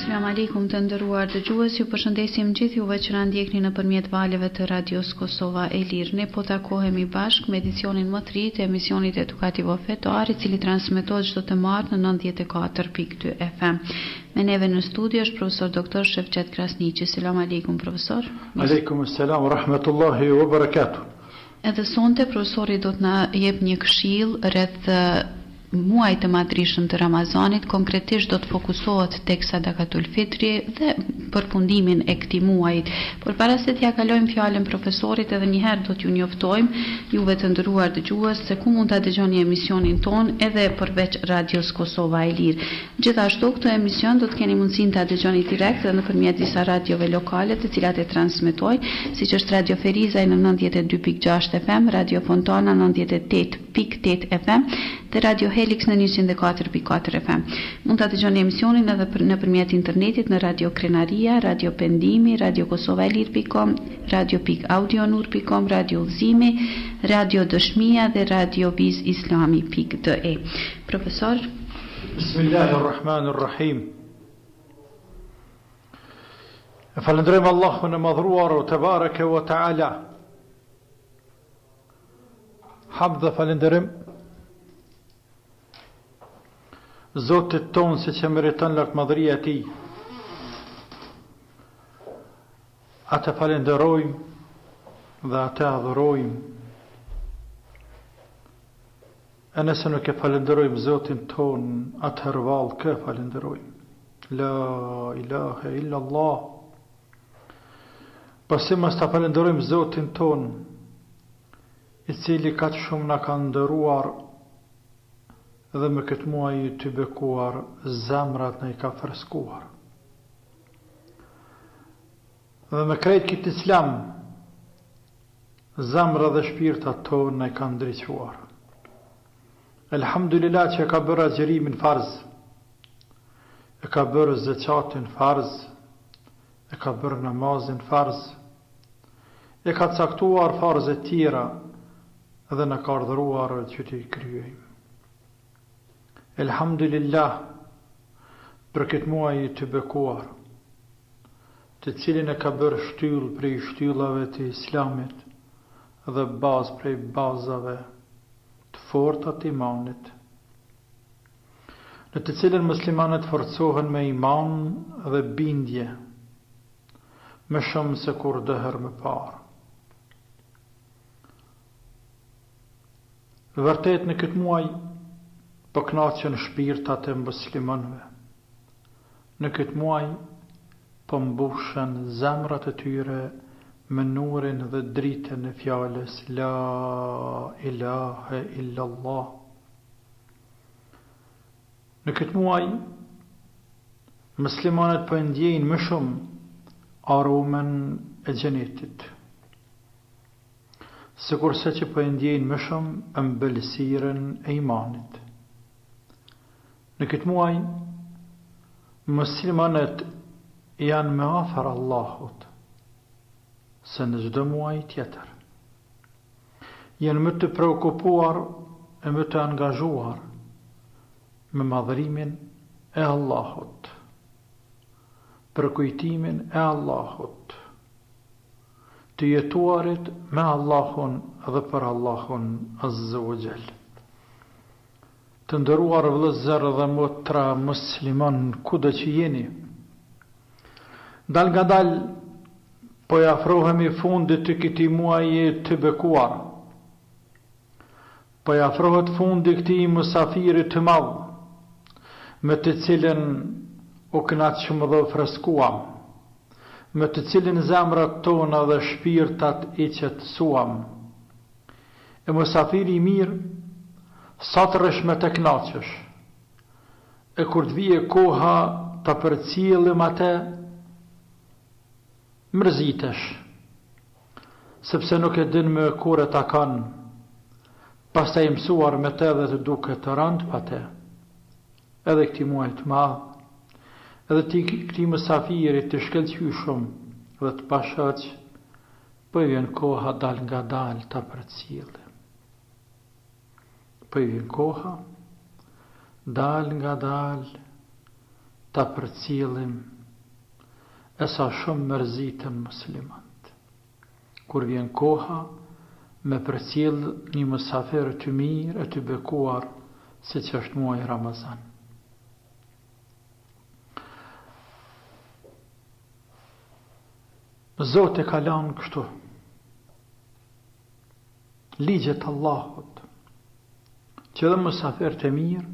Selam aleikum të nderuar dëgjues, ju përshëndesim gjithë juve që na ndjekni nëpërmjet valeve të Radios Kosova e Lirë. Ne po takohemi bashkë me edicionin më të ri të emisionit edukativo fetar, I cili transmetohet çdo të martë në 94.2 FM. Me neve në studio është profesor doktor Shevqet Krasniqi. Selam aleikum profesor. Aleikum selam wa rahmatullahi wa barakatuh. Edhe sonte profesori do të na jep një këshill rreth muajit të madhrishëm të Ramazanit, konkretisht do të fokusohet tek Sadakatul Fitri dhe përfundimin e këtij muaji. Por para se t'ja kalojmë fjalën profesorit, edhe një herë do t'ju njoftojmë juve të nderuar dëgjues se ku mund ta dëgjoni emisionin ton edhe përveç Radios Kosova e Lirë. Gjithashtu këtë emision do të keni mundësinë ta dëgjoni direkt edhe nëpërmjet disa radiove lokale të cilat e transmetojnë, siç është Radio Ferizaj në 92.6 FM, Radio Fontana në 98.8 FM, dhe Radio Helix në 104.4 FM. Mund ta dëgjoni emisionin edhe nëpërmjet internetit në Radio Krenaria, Radio Pendimi, Radio Kosovaelir.com, Radio.audionur.com, Radio Udhëzimi, Radio Dëshmia dhe Radio Viz Islami.de. Profesor. Bismillahirrahmanirrahim. Falënderojmë Allahun e madhruar o te bareke wa taala. Hamd dhe falënderim Zotit tonë se që meriton lartëmadhëria e Tij. Atë falenderojmë dhe atë adhurojmë. E nëse nuk e falenderojmë Zotin tonë, atëherë vallë kë falenderojmë. La ilahe illa Allah. Pasi mos ta falenderojmë Zotin tonë, I cili kaq shumë na ka nderuar dhe me këtë muaj të bekuar zemrat në I ka freskuar. Dhe me krejt këtë islam, zemra dhe shpirtat tonë në I ka ndriquar. Elhamdulillah që ka bërë agjerimin farz, e ka bërë zeqatin farz, e ka bërë namazin farz, e ka caktuar farzet tjera dhe në ka ardhëruar që t'i kryejmë. Elhamdulillah për këtë muaj të bekuar, të cilin e ka bërë shtyll prej shtyllave të Islamit dhe bazë prej bazave të forta të imanit, në të cilin muslimanët forcohen me iman dhe bindje, më shumë se kur dëher më parë. Vërtet në këtë muaj po kënaqen shpirtat e muslimanëve. Në këtë muaj po mbushen zemrat e tyre me nurin dhe dritën e fjalës La ilahe illallah. Në këtë muaj muslimanët po ndjejnë më shumë aromen e xhenetit, sikurse që po ndjejnë më shumë ëmbëlsirën e imanit. Në këtë muaj, muslimanët janë më afër Allahut se në çdo muaj tjetër. Janë më të preokupuar e më të angazhuar me madhërimin e Allahut, për kujtimin e Allahut, të jetuarit me Allahun dhe për Allahun Azza wa Jall. Të nderuar vëllezër dhe motra musliman kudo që jeni, dal nga dal po afrohemi fundit të këtij muaji të bekuar. Po afrohet fundi këtij musafiri të madh, me të cilën u kënaqëm dhe freskuam, me të cilin zemrat tona dhe shpirtat I qetësuam. E musafiri I mirë, sa të rresh me të kënaqesh, e kur të vije koha ta përcjellim atë, mërzitesh, sepse nuk e din me kur e ta kanë, pastaj mësuar me të dhe të duket të rënd pa të, edhe këtij muaji të madh, edhe këtij musafiri të shkëlqyshëm dhe të pashoq, po I vjen koha dal nga dal ta përcjellim. Po I vjen koha dal nga dal ta përcjellim e sa shumë mërzitën muslimant. Kur vjen koha me përcjell një mysafir të mirë e të bekuar, si që është muaj Ramazan. Zotë e ka lanë kështu ligjet Allahut, që dhe mysafir të mirë,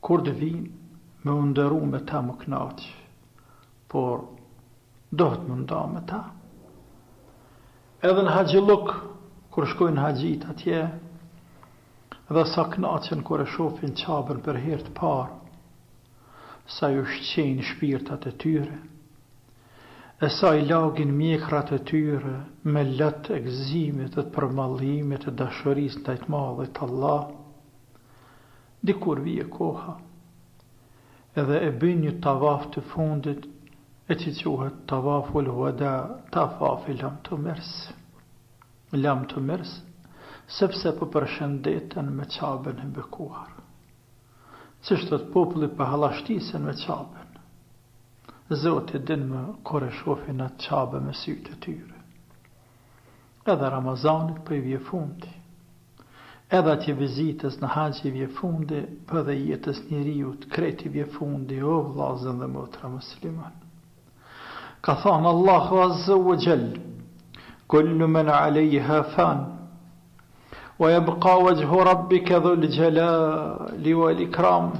kur të vinë me ndëru me ta më knaqë, por dohet më nda me ta. Edhe në haqilluk, kur shkojnë haqit atje, dhe sa knaqen kur e shofin qabën për herë të parë, sa ju shqenjë shpirtat e tyre, e sa i lagin mjekrat e tyre me lët e gëzimit e të përmallimit e dashuris në tajtë madhët Allah, dikur vije koha, edhe e bën një tavaf të fundit, e që quhet tavaful wada, tafafi lam të mërs. Lam të mërs, sepse për përshëndeten me qabën e bekuar. Cështë të populli për halashtisën me qabën. Zotë din më kore shofin atë qabë me sytë e tyre. Edhe Ramazanit për i vje fundi. Edhe atje vizitës në haqë i vje fundi, për dhe jetës njeriut, kreti vje fundi, o vlazën dhe motra musliman. Ka thonë Allahu Azza wa Jall, kullu men alejha fan, wa yabqa wajhu rabbika dhul jalali wal ikram.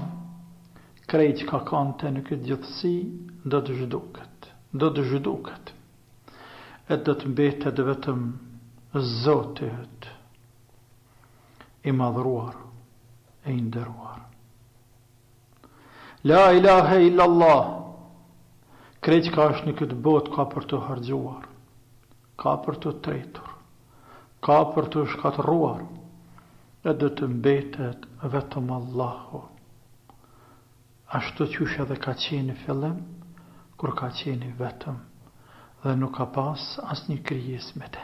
Krejt që ka kanë të në këtë gjithësi, do të zhduket, e do të mbetet vetëm Zotit i madhruar e i nderuar. La ilahe illallah, krejt që ka është në këtë botë ka për të hargjuar, ka për të tretur, ka për të shkatruar, e do të mbetet vetëm Allahu. Ashtu qyshe dhe ka qeni fillim, kur ka qeni vetëm, dhe nuk ka pas as një krijes me te.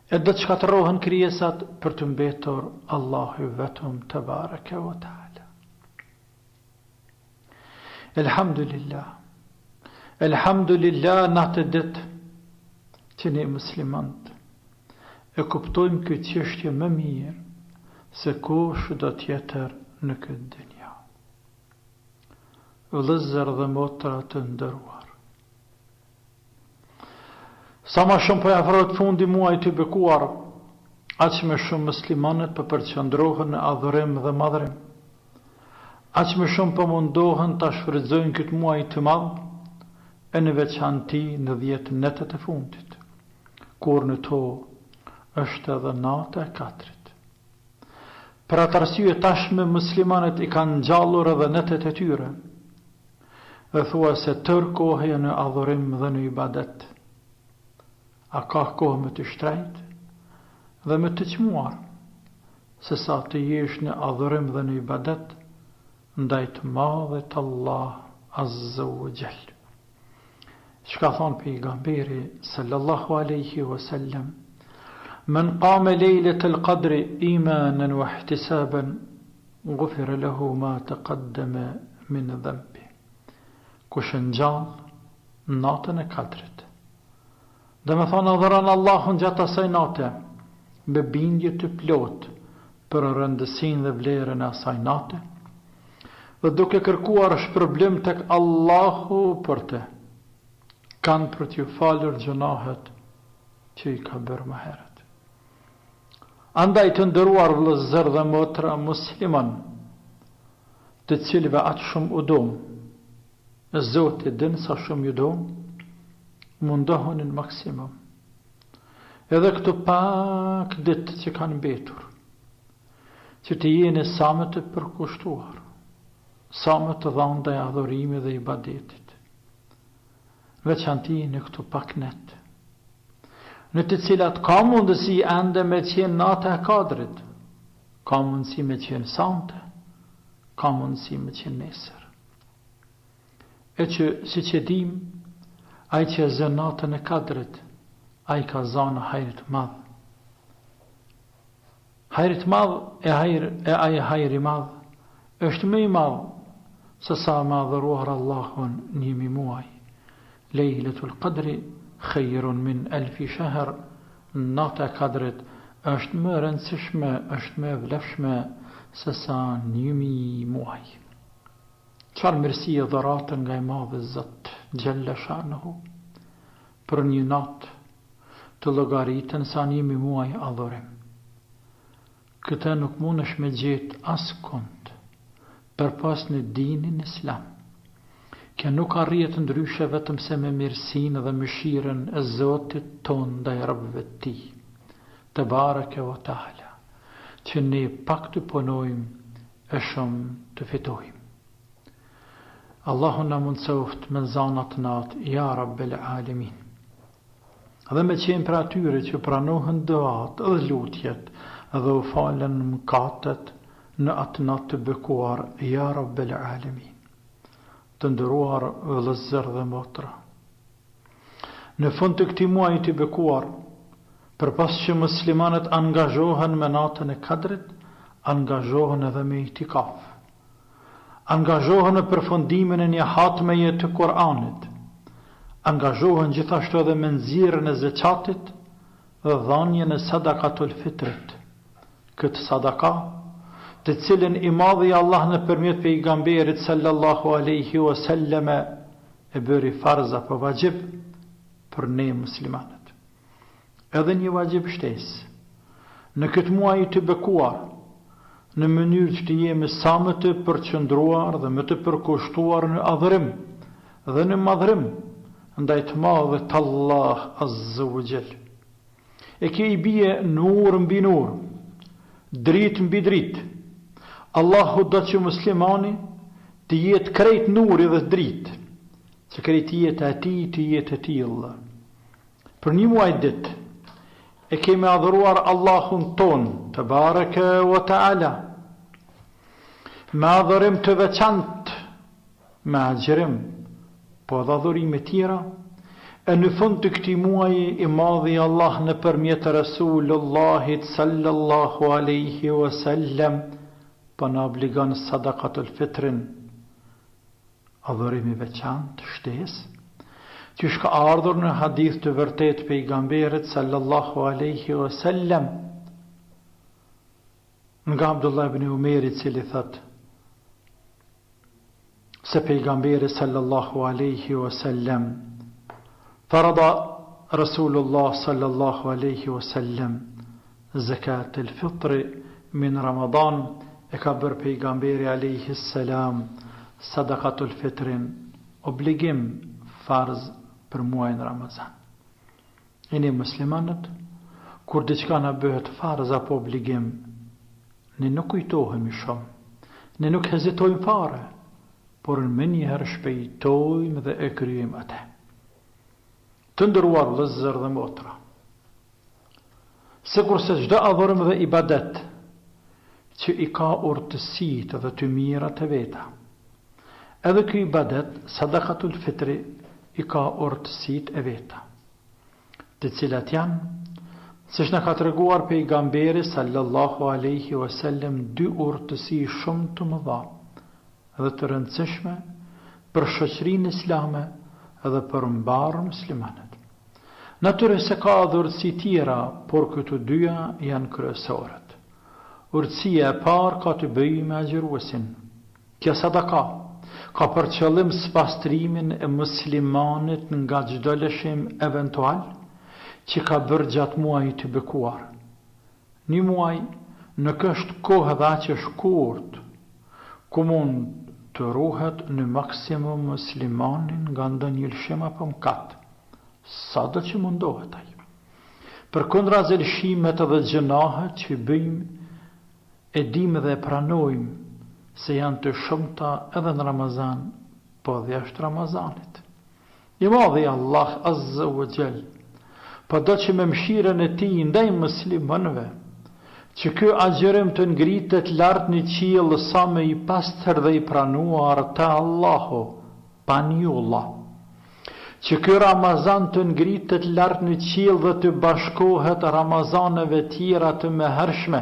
E do të shkatërohen krijesat për të mbetur Allahu vetëm të bareke o ta'ala. Elhamdulillah, elhamdulillah natë ditë që ne muslimant e kuptojmë këtë çështje më mirë se kush do tjetër në këtë dynjë. Vëllezër dhe motra të nderuar. Sa më shumë po afrohet fundi muajit të bekuar, aq më shumë muslimanët po përqendrohen në adhurim dhe madhrim. Aq më shumë po mundohen ta shfrytëzojnë këtë muaj të madh, e në veçanti në 10 netët e fundit, kur në to është edhe nata e 4. Për atë arsye tashmë muslimanët i kanë ngjallur edhe netët e tyre, dhe thua se tërë kohë në adhurim dhe në ibadet. A ka kohë me të shtrejt dhe me të qmuar, se sa të jesh në adhurim dhe në ibadet, ndaj të madhet Allah Azza wa Jall. Që ka thonë pejgamberi sallallahu alaihi wasallam, men qame lejlet el qadri imanen wa ihtisaben, gufira lahu ma taqaddama min dhanbi. Kush në gjallë natën e 4. Dhe me thonë adhuron Allahun gjatë asaj nate, me bindje të plot për rëndësin dhe vlerën e asaj nate, dhe duke kërkuar shpërblim tek Allahu për te, kanë për t'ju falur gjunahet që i ka bërë më herët. Andaj të ndëruar vëllezër dhe motra musliman, të cilëve atë shumë udom, Zoti din sa shumë ju do, mundohën në maksimum. Edhe këtu pak ditë që kanë mbetur, që të jeni sa më të përkushtuar, sa më të dhënda e adhurimit dhe ibadetit. Veçanti në këtu pak net, në të cilat ka mundësi ende me qenë nata e 4, ka mundësi me qenë sante, ka mundësi me qenë nesër. E që si që dim, ai që e zë natën e 4, ai ka zanë hajrit madh. Hajrit madh e ai hajri madh është më i madh se sa ma adhuruar Allahun 1.000 muaj. Lejletul Qadri khayrun min alfi shahr, nata e Kadrit është më rëndësishme, është më vlefshme se sa 1000 muaj. Çfarë mirësie e dhuratën nga i madhi Zot Gjelle Shanuhu për një natë të llogaritën sa 1000 muaj adhurim. Këtë nuk mundesh me gjetë askund përpas në dinin islam. Kjo nuk arrihet ndryshe vetëm se me mirësinë dhe mëshirën e Zotit ton ndaj robëve të tij, te bareke ve taala, që ne pak të punojmë e shumë të fitojmë. Allahu na mundsoft me zanat natë, ja Rabbel Alamin. Dhe me qenë për atyre që pranohen doat dhe lutjet dhe u falen mëkatet në atë natë të bekuar, ja Rabbel Alamin. Të ndëruar vëllezër dhe motra. Në fund të këtij muaji të bekuar, përpas që muslimanët angazhohen me natën e Kadrit, angazhohen edhe me itikaf. Angazhohen në përfundimin e një hatmeje të Kur'anit. Angazhohen gjithashtu edhe me nxjerrjen e zeqatit dhe dhënien e sadakatul fitrit. Këtë sadaka, të cilën i madhi Allah nëpërmjet pejgamberit sallallahu alaihi wasallam e bëri farz apo vajib për ne muslimanët. Edhe një vajib shtesë. Në këtë muaj të bekuar, në mënyrë që të jemi sa më të përqendruar dhe më të përkushtuar në adhurim dhe në madhrim ndaj të madhit Allah azza wa jall. E ke i bie nur mbi nur, dritë mbi dritë. Allahu do që muslimani të jetë krejt nuri dhe dritë, që krejt jetë ati të jetë tillë. Për një muaj ditë, e kemi adhuruar Allahun ton, të bareke wa taala, me adhurim të veçantë, me agjërim, po dhe adhurime tjera, e në fund të këtij muaji i madhi Allah nëpërmjet Rasulullahit sallallahu alaihi wasallam po na obligon sadakatul fitrin, adhurimi veçantë, shtesë, që shka ardhur në hadith të vërtet pejgamberit sallallahu alaihi wasallam, nga Abdullah ibn Umeri, cili thot se pejgamberi sallallahu alaihi wasallam farada Rasulullah sallallahu alaihi wasallam zakat al-fitr min Ramadan, e ka bërë pejgamberi alaihi salam sadakatul fitrin obligim farz për muajin Ramazan. E ne muslimanët, kur diçka na bëhet farz apo obligim, ne nuk kujtohemi shumë, ne nuk hezitojmë fare, por në njëherë shpejtojmë dhe e kryejmë atë. Të nderuar vëllezër dhe motra, sikurse çdo adhurim dhe ibadet që i ka urtësitë dhe të mirat e veta, edhe ky ibadet, sadakatul fitri, i ka urtësitë e veta, të cilat janë, siç na ka treguar pejgamberi sallallahu alaihi wasallam, dy urtësi shumë të mëdha dhe të rëndësishme për shoqërinë islame dhe për mbarë muslimanët. Natyrisht se ka edhe urtësi tjera, por këto dyja janë kryesorët. Urtësia e parë ka të bëjë me agjëruesin. Kjo sadaka ka për qëllim spastrimin e muslimanit nga çdo lëshim eventual që ka bërë gjatë muajit të bekuar. Një muaj nuk është kohë dhe aq e shkurt ku mund të ruhet në maksimum muslimanin nga ndonjë lëshim apo mëkat, sado që mundohet ai. Përkundrazi lëshimet dhe gjunahet që bëjmë, e dim dhe pranojmë se janë të shumta edhe në Ramazan, po dhe jashtë Ramazanit. I madhi Allah azza wa jall, po do që me mëshirën e tij ndaj muslimanëve, që ky agjërim të ngritet lart në qiell sa më i pastër dhe i pranuar te Allahu, pa njulla. Që ky Ramazan të ngritet lart në qiell dhe të bashkohet Ramazaneve tjera të mëhershme,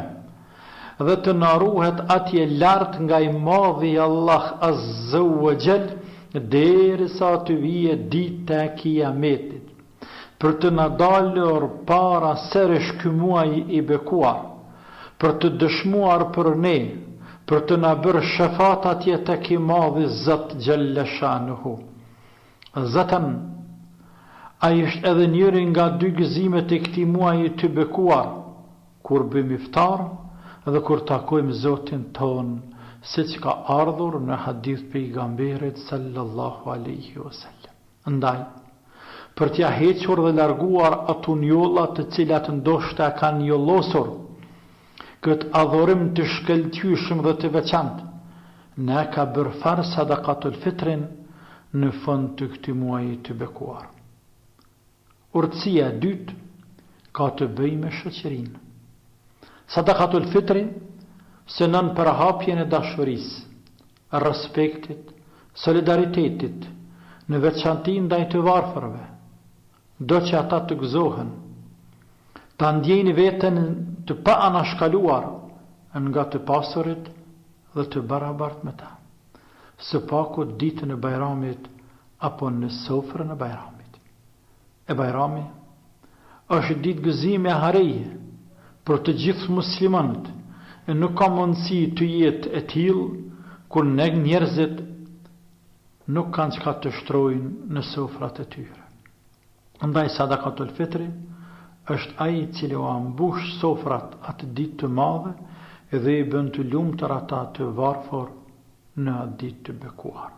dhe të naruhet atje lart nga i madhi Allah azza wa jall, derisa të vije dita e kiametit, për të na dalur para seresh ky muaj i bekuar, për të dëshmuar për ne, për të na bërë shefat atje tek i madhi Zot xhalla shanuhu. Zotën, ai është edhe njëri nga dy gëzimet e këtij muaji të bekuar, kur bëjmë iftar dhe kur takojmë Zotin ton, siç ka ardhur në hadith pejgamberit sallallahu alaihi wasallam. Andaj, për t'ja hequr dhe larguar ato njollat të cilat ndoshta kanë njollosur këtë adhurim të shkëlqyeshëm dhe të veçantë, ne ka bërë farë sadakatul fitrin në fund të këtij muaji të bekuar. Urtësia e dytë ka të bëjë me shoqërinë. Sadakatul fitri synon për hapjen e dashurisë, respektit, solidaritetit, në veçanti ndaj të varfërve, do që ata të gëzohen, ta ndjejnë veten të pa anashkaluar nga të pasurit dhe të barabart me ta, së paku ditën e Bajramit apo në sofrën e Bajramit. E Bajrami është ditë gëzime e hareje për të gjithë muslimanët, e nuk ka mundësi të jetë e tillë kur ne njerëzit nuk kanë çka të shtrojnë në sofrat e tyre. Andaj sadakatul fitri është ai i cili u ambush sofrat atë ditë të madhe dhe i bën të lumtur ata të varfër në atë ditë të bekuar.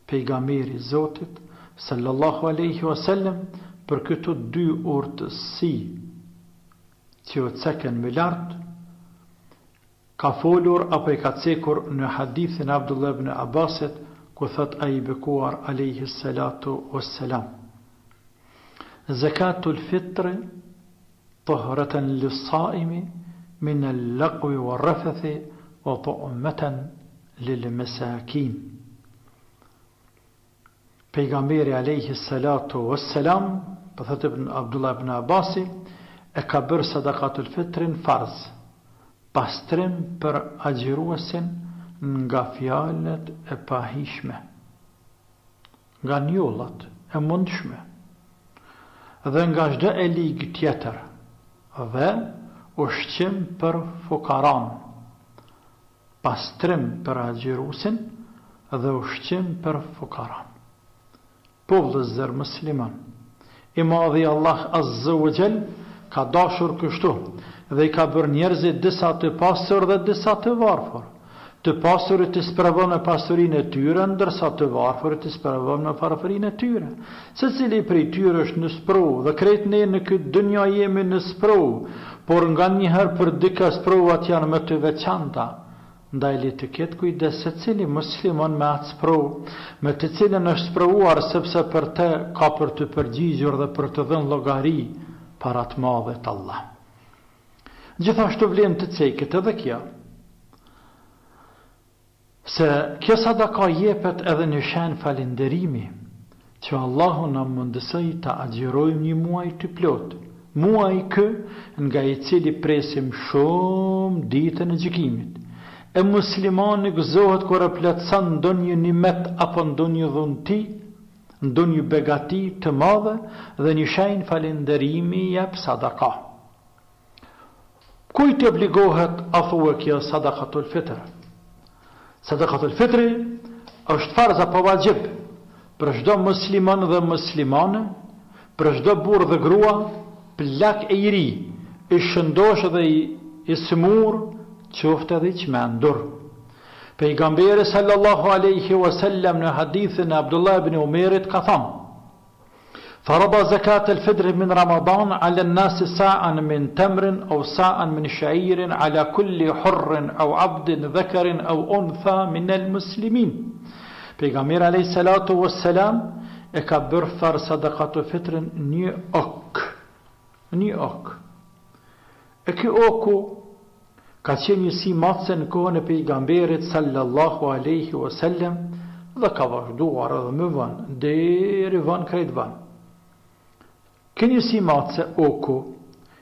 Pejgamberi i Zotit sallallahu alaihi wasallam për këto dy urtësi që u ceken më lart ka folur apo i ka cekur në hadithin Abdullah ibn Abbasit, ku thot ai bekuar alayhi salatu wassalam: Zakatul fitr tahratan lis-saimi min al-laqwi war-rafathi wa tu'matan lil-masakin. Pejgamberi alayhi salatu wassalam, po thot ibn Abdullah ibn Abbasi, e ka bërë sadakatul fitrin farz, pastrim për agjëruesin nga fjalët e pahishme, nga njollat e mundshme, dhe nga çdo e ligë tjetër, dhe ushqim për fukaran, pastrim për agjëruesin dhe ushqim për fukaran. Po vëllezër musliman, i madhi Allah azza wa jall ka dashur kështu dhe i ka bërë njerëzit disa të pasur dhe disa të varfër. Të pasurit të spravon me pasurinë e tyre, ndërsa të varfërit të spravon me varfërinë e tyre. Secili prej tyre është në sprov dhe krejt ne në këtë dynja jemi në sprov, por nga njëherë për dika sprovat janë më të veçanta. Ndaj le të ketë kujdes secili musliman me atë sprov, me të cilën është sprovuar, sepse për të ka për të përgjigjur dhe për të dhënë llogari para të madhet Allah. Gjithashtu vlen të ceket edhe kjo, se kjo sadaka jepet edhe në shen falenderimi, që Allahu na mundësoi ta agjërojmë një muaj të plot, muaj kë nga i cili presim shumë ditën e gjykimit. E muslimani gëzohet kur e plotson ndonjë nimet apo ndonjë dhunti, ndonjë begati të madhe dhe një shenjë falenderimi jep sadaka. Kujt i obligohet a thua kjo sadakatul fitr? Sadakatul fitri është farz apo vajib për çdo musliman dhe muslimane, për çdo burr dhe grua, plak e i ri, i shëndosh dhe i smur, qoftë edhe i çmendur. Pejgamberi sallallahu alaihi wasallam në hadithin e Abdullah ibn Umerit ka thënë: فرض زكاة الفطر من رمضان على الناس ساعا من تمر أو ساعا من شعير على كل حر أو عبد ذكر أو أنثى من المسلمين. Pejgamberi alayhi salatu wassalam e ka bërë far sadakatul fitrin një ok. E ky oku ka qenë një si matse në kohën e pejgamberit sallallahu alaihi wasallam dhe ka vazhduar edhe më vonë deri vonë krejt vonë. Ky një si matse oku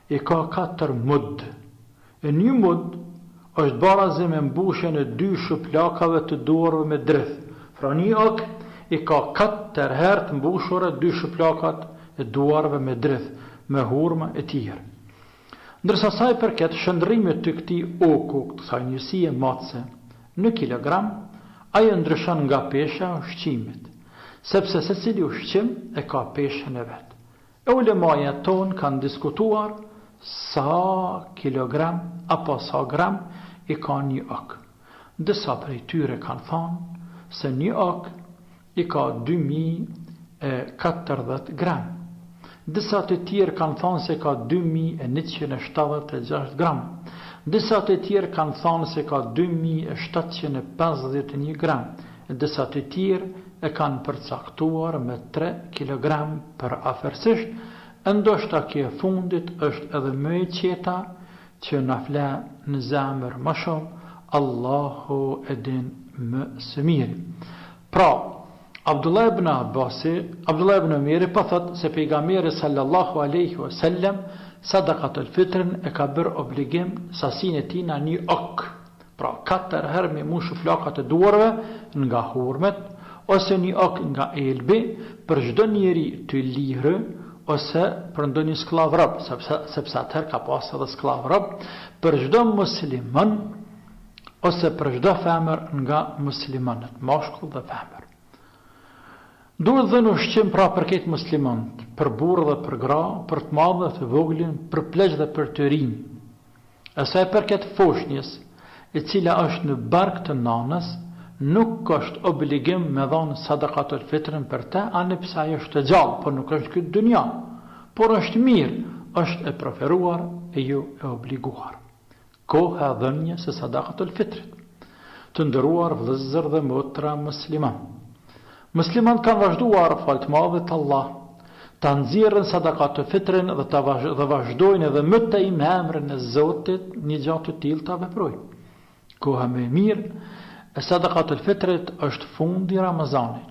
i ka 4 mud. E një mud është barazi me mbushjen e 2 shuplakave të dorëve me drith. Fra një ok i ka 4 herë të mbushura 2 shplakat e duarve me drith, me hurma e tjerë. Ndërsa sa i përket shëndrimit të këtij oku, kësaj njësie matëse, në kilogram, ajo ndryshon nga pesha e ushqimit, sepse secili ushqim e ka peshën e vet. E ulemaja ton kanë diskutuar sa kilogram apo sa gram i ka një ok. Disa prej tyre kanë thonë se një ok i ka 2040 gram. Disa të tjerë kanë thonë se ka 2176 gram. Disa të tjerë kanë thonë se ka 2751 gram. Disa të tjerë e kanë përcaktuar me 3 kg për afërsisht, ndoshta kjo e fundit është edhe më e qeta që na fle në zemër më shumë, Allahu e din më së miri. Pra, Abdullah ibn Umeri po thot se pejgamberi sallallahu alaihi wasallam sadaqatul fitrin e ka bërë obligim sasinë e tij në një ok. Pra 4 herë me mushu flakat e duarve nga hurmet, ose një ok nga elbi për çdo njeri të lirë, ose për ndonjë skllav rob, sepse atëherë ka pas edhe skllav rob, për çdo musliman ose për çdo femër nga muslimanët, mashkull dhe femër. Duhet dhe në ushqim pra për këtë muslimanët, për burë dhe për gra, për të madh dhe të voglin, për pleq dhe për të rinj. E sa për këtë foshnjës, e cila është në bark të nanës, nuk është obligim me dhanë sadaqatul fitrin për te, anë pse ajo është e gjallë, por nuk është këtë dunja, por është mirë, është e preferuar e jo e obliguar. Koha e dhënjes së sadaqatul fitrit. Të nderuar vëllezër dhe motra musliman. Musliman kanë vazhduar fal të madhit Allah, ta nxjerrin sadaqatul fitrin dhe vazhdojnë edhe më tej me emrin e Zotit një gjatë të tillë ta veprojnë. Koha më e mirë e sadaqatul fitrit është fundi i Ramazanit.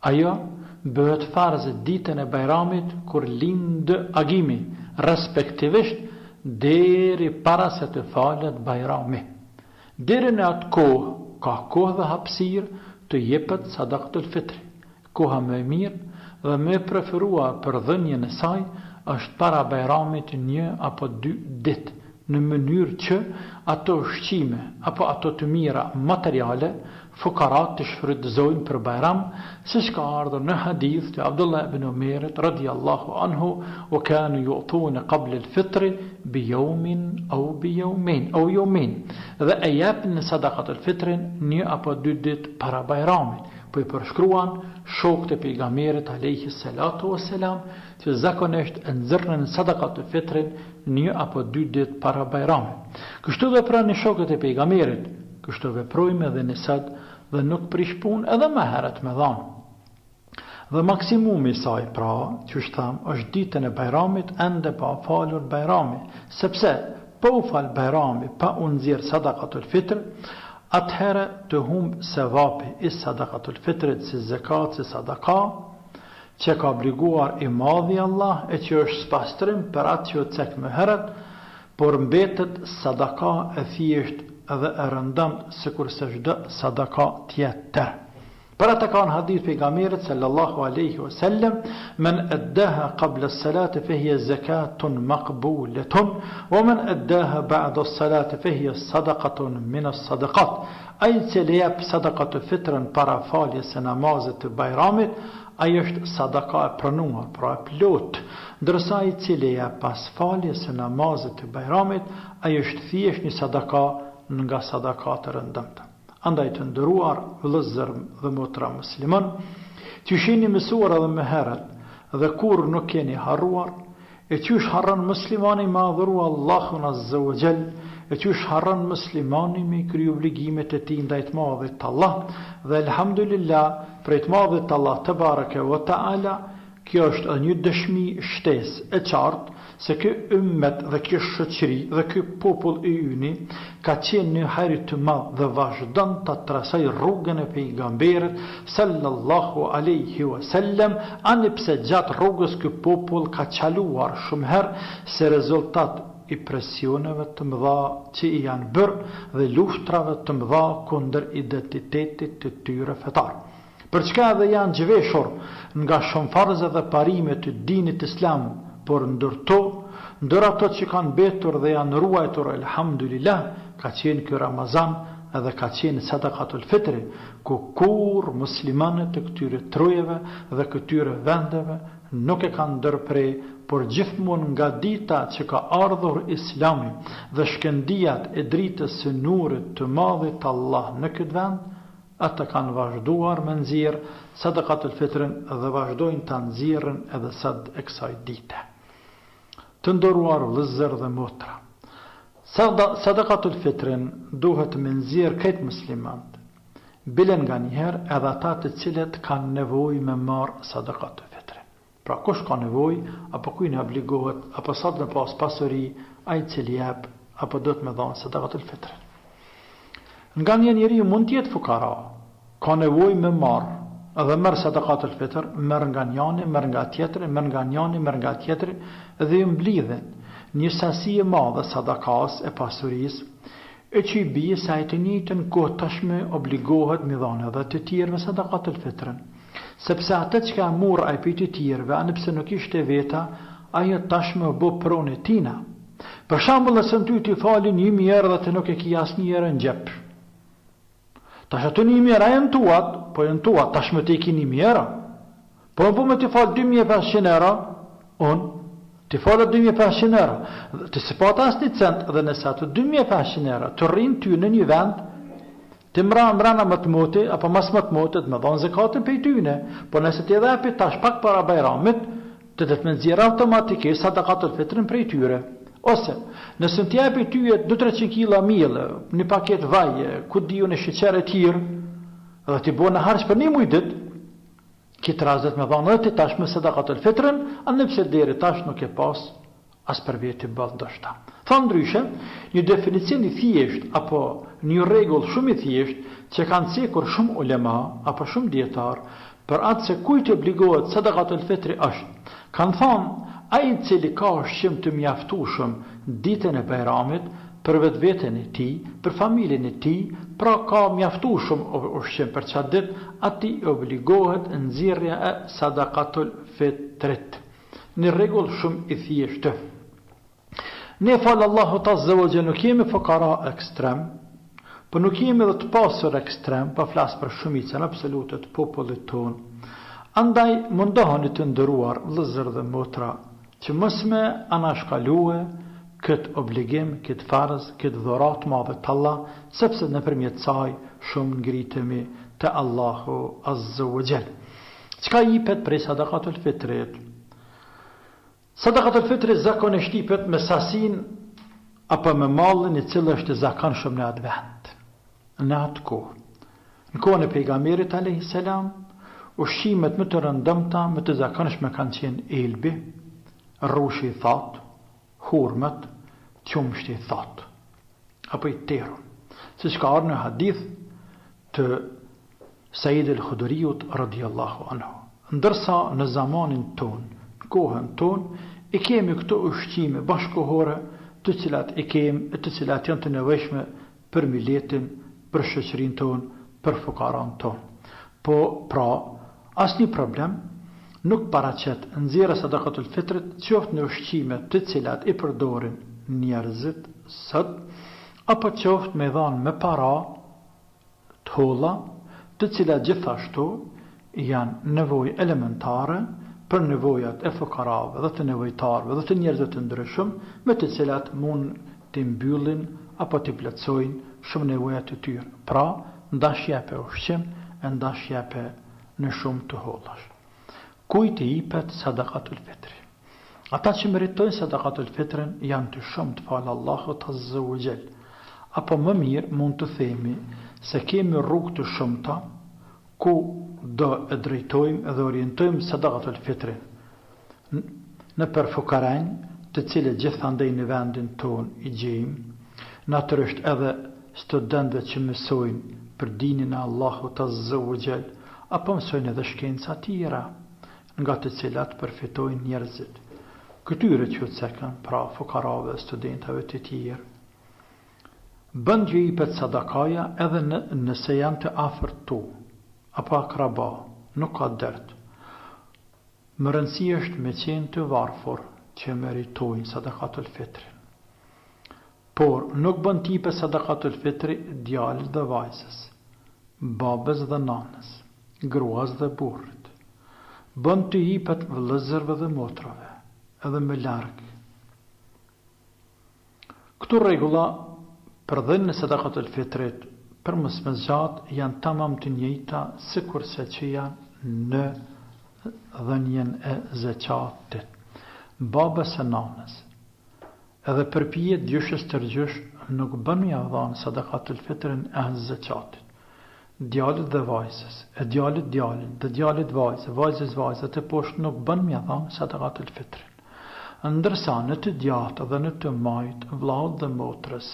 Ajo bëhet farz ditën e Bajramit kur lind agimi, respektivisht deri para se të falet Bajrami. Deri në atë kohë ka kohë dhe hapësirë të jepet sadaqatul fitri. Koha më e mirë dhe më e preferuar për dhënien e saj është para Bajramit 1 apo 2 ditë, në mënyrë që ato ushqime apo ato të mira materiale fukarat të shfrytëzojnë për Bajram, siç ka ardhur në hadith të Abdullah ibn Umerit radhiyallahu anhu, wa kanu yu'tuna qabla al-fitr bi yawmin aw bi yawmayn. Dhe e japin sadaqatul fitrin 1 apo 2 ditë para Bajramit. Po i përshkruan shokët e pejgamberit alayhi salatu wassalam që zakonisht e nxjerrnin sadaqatul fitrin 1 apo 2 ditë para Bajramit. Kështu veprani shokët e pejgamberit, kështu veprojmë edhe ne sot dhe nuk prish punë edhe më herët me dhanë. Dhe maksimumi i saj pra, që tham, është ditën e Bajramit ende pa falur Bajrami, sepse pa u fal Bajrami, pa u nxjerr sadaqatul fitr, atëherë të humb sevapi i sadaqatul fitrit si zekat, si sadaka, që ka obliguar i madhi Allah e që është spastrim për atë që cek më herët, por mbetet sadaka e thjesht dhe e rëndëmt sikur se çdo sadaka tjetër. Për atë ka në hadith pejgamberit sallallahu alaihi wasallam, men addaha qabla as-salati fa hiya zakatun maqbulatun wa man addaha ba'da as-salati fa hiya sadaqatun min as-sadaqat. Ai që jep sadaqatul fitrën para faljes së namazit të Bajramit, ai është sadaka e pranuar, pra e plot, ndërsa ai që jep pas faljes së namazit të Bajramit, ai është thjesht një sadaka nga sadakat e rëndëmta. Andaj të ndëruar vëllezër dhe motra musliman, që shini mësuar edhe më herët dhe kur nuk keni harruar, e qysh harron muslimani me adhuru Allahun azza wa jall, e qysh harron muslimani me krye obligimet e tij ndaj të madhit të Allah, dhe elhamdulillah prej të madhit të Allah te bareke wa taala, kjo është edhe një dëshmi shtesë e qartë se ky ummet dhe ky shoqëri dhe ky popull i yni ka qenë në hajër të madh dhe vazhdon ta trasoj rrugën e pejgamberit sallallahu alaihi wasallam, ani pse gjatë rrugës ky popull ka çaluar shumë herë se rezultat i presioneve të mëdha që i janë bërë dhe luftrave të mëdha kundër identitetit të tyre fetar. Për çka edhe janë zhveshur nga shumë farze dhe parime të dinit islam, por ndër ato që kanë betur dhe janë ruajtur, elhamdulillah, ka qenë ky Ramazan edhe ka qenë sadakatul fitri, ku kur muslimanët të këtyre trojeve dhe këtyre vendeve nuk e kanë ndërprej, por gjithmonë nga dita që ka ardhur islami dhe shkëndijat e dritës së nurit të madhit Allah në këtë vend, ata kanë vazhduar me nxjerr sadakatul fitrin dhe vazhdojnë ta nxjerrin edhe sot e kësaj dite. Të nderuar vëllezër dhe motra, sadakatul fitrin duhet me nxjerr këtë muslimanët, bilen nga njëherë edhe ata të cilët kanë nevojë me marr sadakatul fitrin. Pra kush ka nevojë, apo kujt obligohet, apo sa të pas pasuri, ai cili jep, apo do të më dhanë sadakatul fitrin. Nga një njeriu mund të jetë fukara, ka nevojë me marr, edhe merr sadakatul fitr, merr nga njëri, merr nga tjetri, merr nga njëri, merr nga tjetri, dhe i mblidhen një sasi e madhe sadakas e pasurisë, e që i bie sa e të njëjtën kohë tashme obligohet me dhanë edhe të tjerëve sadakatul fitrin. Sepse atë që ka murë ai për të tjerëve, anëpse nuk ishte veta, ajo tashme u bë pronë e tina. Për shembull, nëse ty t'i falin 1000 euro dhe të nuk e ki asnjë euro në xhep. Tash ato 1000 euro janë tuat, po janë tuat, tashme të i ki 1000 euro. Po më me t'i fal 2500 euro, unë t'i falet 2500 euro. Të se pat asnjë cent, dhe nëse ato 2500 euro të rrinë ty në një vend, të mrana më të moti, apo mas më të moti, të më dhonë zekatën për i tyne. Po nëse t'i dhepi tash pak para bajramit, të të më nxjerr automatikisht sadakatul fitrin për i tyre. Ose, nëse t'i jepi tyje 200-300 kg miellë, një paket vaje, ku diju në sheqer e tjirë, dhe t'i bo në harç për një muj dit, kitë razet me dhonë dhe t'i tash me sadakatul fitrin, anëpse deri tash nuk e pas as për veti bëllë dështa. Tha ndryshe, një definicion i thjesht, apo një rregull shumë i thjesht, që kanë cekur shumë ulema, apo shumë dietar, për atë se kujt obligohet sadakatul fitri është, kanë thonë, ai i cili ka ushqim të mjaftueshëm ditën e Bajramit, për vetveten e tij, për familjen e tij, pra ka mjaftueshëm ushqim për çat ditë, atij obligohet nxjerrja e sadakatul fitrit. Një rregull shumë i thjeshtë. Ne falë Allahu Azza wa Jalla nuk jemi fukara ekstrem, por nuk jemi dhe të pasur ekstrem, pa flasë për shumicën absolute të popullit tonë. Andaj mundoheni të nderuar vëllezër dhe motra, që mos me anashkalue këtë obligim, këtë farz, këtë dhurat madhe të Allah, sepse nëpërmjet saj shumë ngritemi te Allahu Azza wa Jalla. Çka jepet prej sadakatul fitrit? Sadakatul fitri zakonisht jepet me sasin apo me mallin i cili është zakonshëm në atë vend, në atë kohë. Në kohën e pejgamberit alayhis salam, ushqimet më të rëndëmta, më të zakonshme kanë qenë elbi, rrushi i thatë, hurmet, qumshti i thatë, apo i terun. Siç ka ardhur në hadith të Said al-Khudriut radhiyallahu anhu. Ndërsa në zamanin ton, në kohën ton, e kemi këto ushqime bashkohore, të cilat janë të nevojshme për milletin, për shoqërinë ton, për fukaran ton. Po, pra, asnjë problem nuk paraqet nxjerrja sadakatul fitrit qoftë në ushqime të cilat i përdorin njerëzit sot, apo qoftë me dhanë me para të holla, të cilat gjithashtu janë nevojë elementare për nevojat e fukarave dhe të nevojtarëve dhe të njerëzve të ndryshëm, me të cilat mund të mbyllin apo të plotësojnë shumë nevojat e tyre. Pra, ndash jepe ushqim, ndash jepe në shumë të hollash. Kujt i jepet sadakatul fitri? Ata që meritojnë sadakatul fitrin janë të shumë të falë Allahut Azza wa Jall. Apo më mirë mund të themi se kemi rrugë të shumta ku do e drejtojmë dhe orientojmë sadakatul fitrin në për fukaranj të cilët gjithandej në vendin ton i gjejmë, natyrisht edhe studentëve që mësojnë për dinin e Allahut Azza wa Jall, apo mësojnë edhe shkenca tjera nga të cilat përfitojnë njerëzit. Këtyre që të sekën, pra fukarave, studentave të tjerë, bën që i pet sadakaja edhe nëse janë të afërt tu, apo akraba, nuk ka dert. Më rëndësi është me qenë të varfër që meritojnë sadakatul fitrin. Por nuk bën tipe sadakatul fitri djalit dhe vajzës, babës dhe nanës, gruas dhe burrit. Bën të hipet vëllezërve dhe motrave, edhe me larg. Këto rregulla për dhënien e sadakatul fitrit për mësmëzgjat janë tamam të njëjta sikurse që janë në dhënien e zeqatit. Babës e nanës edhe përpijet gjyshës tërgjysh nuk bën me dhënë sadakatul fitrin e zeqatit. Djalit dhe vajzës, e djalit djalin, dhe djalit vajzë, vajzës vajzët e poshtë nuk bën me dhënë sadakatul fitrin. Ndërsa në të djatë dhe në të majt, vllaut dhe motrës,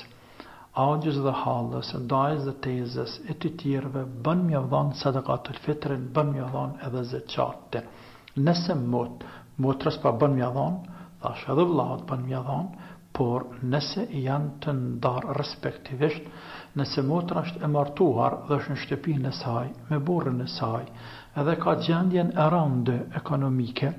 agjës dhe hallës, dajës dhe tezës, e të tjerëve bën me dhënë sadakatul fitrin, bën me dhënë edhe zeqatin. Nëse motrës pa bën me dhënë, thash edhe vllaut bën me dhënë, por nëse janë të ndarë respektivisht, nëse motra është e martuar dhe është në shtëpinë e saj, me burrin e saj, edhe ka gjendjen e rëndë ekonomike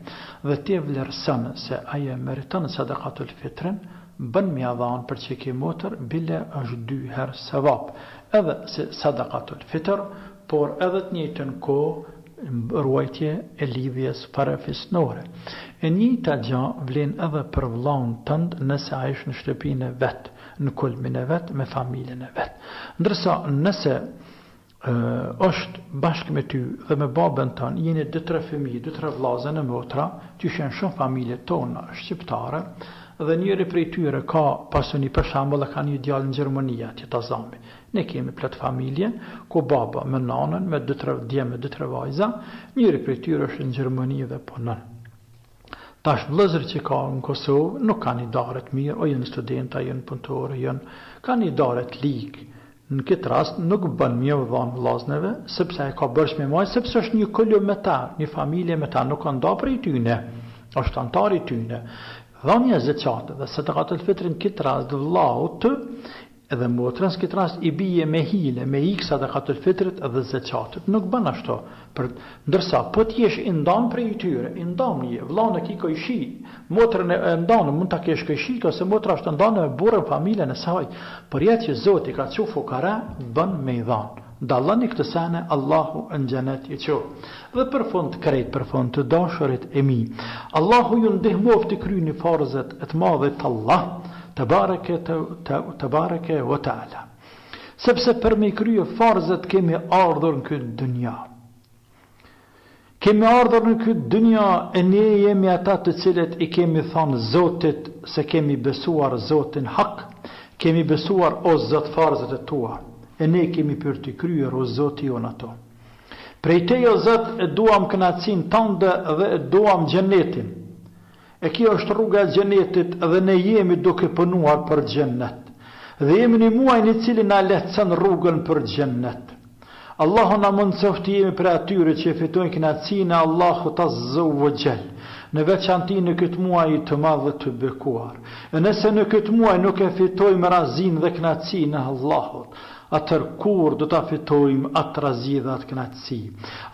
dhe te vlerëson se ajo meriton sadakatul fitrin, bën me dhënë për që ke motër bile është 2 herë sevap, edhe se sadakatul fitr, por edhe të njëjtën kohë ruajtje e lidhjes parafisnore. E njëjta gjë vlen edhe për vllaun tënd nëse ai është në shtëpinë e vet, në kulmin e vet, me familjen e vet. Ndërsa nëse është bashkë me ty dhe me babën tënë, jeni 2-3 fëmijë, 2-3 vllazë në motra, që janë shumë familje tona shqiptare, dhe njëri prej tyre ka pasuni, për shembull, ka një djalë në Gjermani atje Tazami. Ne kemi plot familje, ku baba me nanën, me 2-3 dje, me 2-3 vajza, njëri prej tyre është në Gjermani dhe punon. Tash vëllezër që ka në Kosovë nuk kanë një daret mirë, o janë studenta, janë punëtorë, kanë një daret ligë. Në këtë rast nuk bën mjë dhënë vllazneve, sepse e ka bërsh me maj, sepse është një kullu me ta, një familje me ta, nuk ka nda prej tyne, është antar i tyne. Dhënia e zeqatit dhe sadakatul fitrin këtë rast vllaut edhe motrës këtë rast i bie me hile, me ik sadakatul fitrit dhe zeqatit. Nuk bën ashtu. Ndërsa po të jesh i ndan prej tyre, i ndan një, vllaun e ki kojshi, motrën e ndan mund ta kesh kojshi, ose motra është ndan me burrën familjen e saj. Por jetë që Zoti ka thënë fukara, bën me i dhanë. Dallani këtë sene, Allahu në xhenet i qof. Dhe për fund krejt, për fund të dashurit e mi, Allahu ju ndihmoft të kryeni farzet e të madhit Allah, te bareke wa taala. Sepse për me krye farzet kemi ardhur në këtë dynja. Kemi ardhur në këtë dynja e ne jemi ata të cilët i kemi thënë Zotit se kemi besuar Zotin hak, kemi besuar o Zot farzet e tua. E ne kemi për të kryer o Zoti jon ato. Prej te o Zot e duam kënaqësinë tënde dhe e duam xhenetin. E kjo është rruga e xhenetit dhe ne jemi duke punuar për xhenet. Dhe jemi në muajin i cili na lehtëson rrugën për xhenet. Allahu na mundsoft të jemi për atyre që fitojnë kënaqësinë e Allahut Azza wa Jall. Në veçanti në këtë muaj të madh dhe të bekuar. E nëse në këtë muaj nuk e fitojmë razinë dhe kënaqësinë e Allahut, atër kur do ta fitojmë atë razi dhe atë kënaqësi.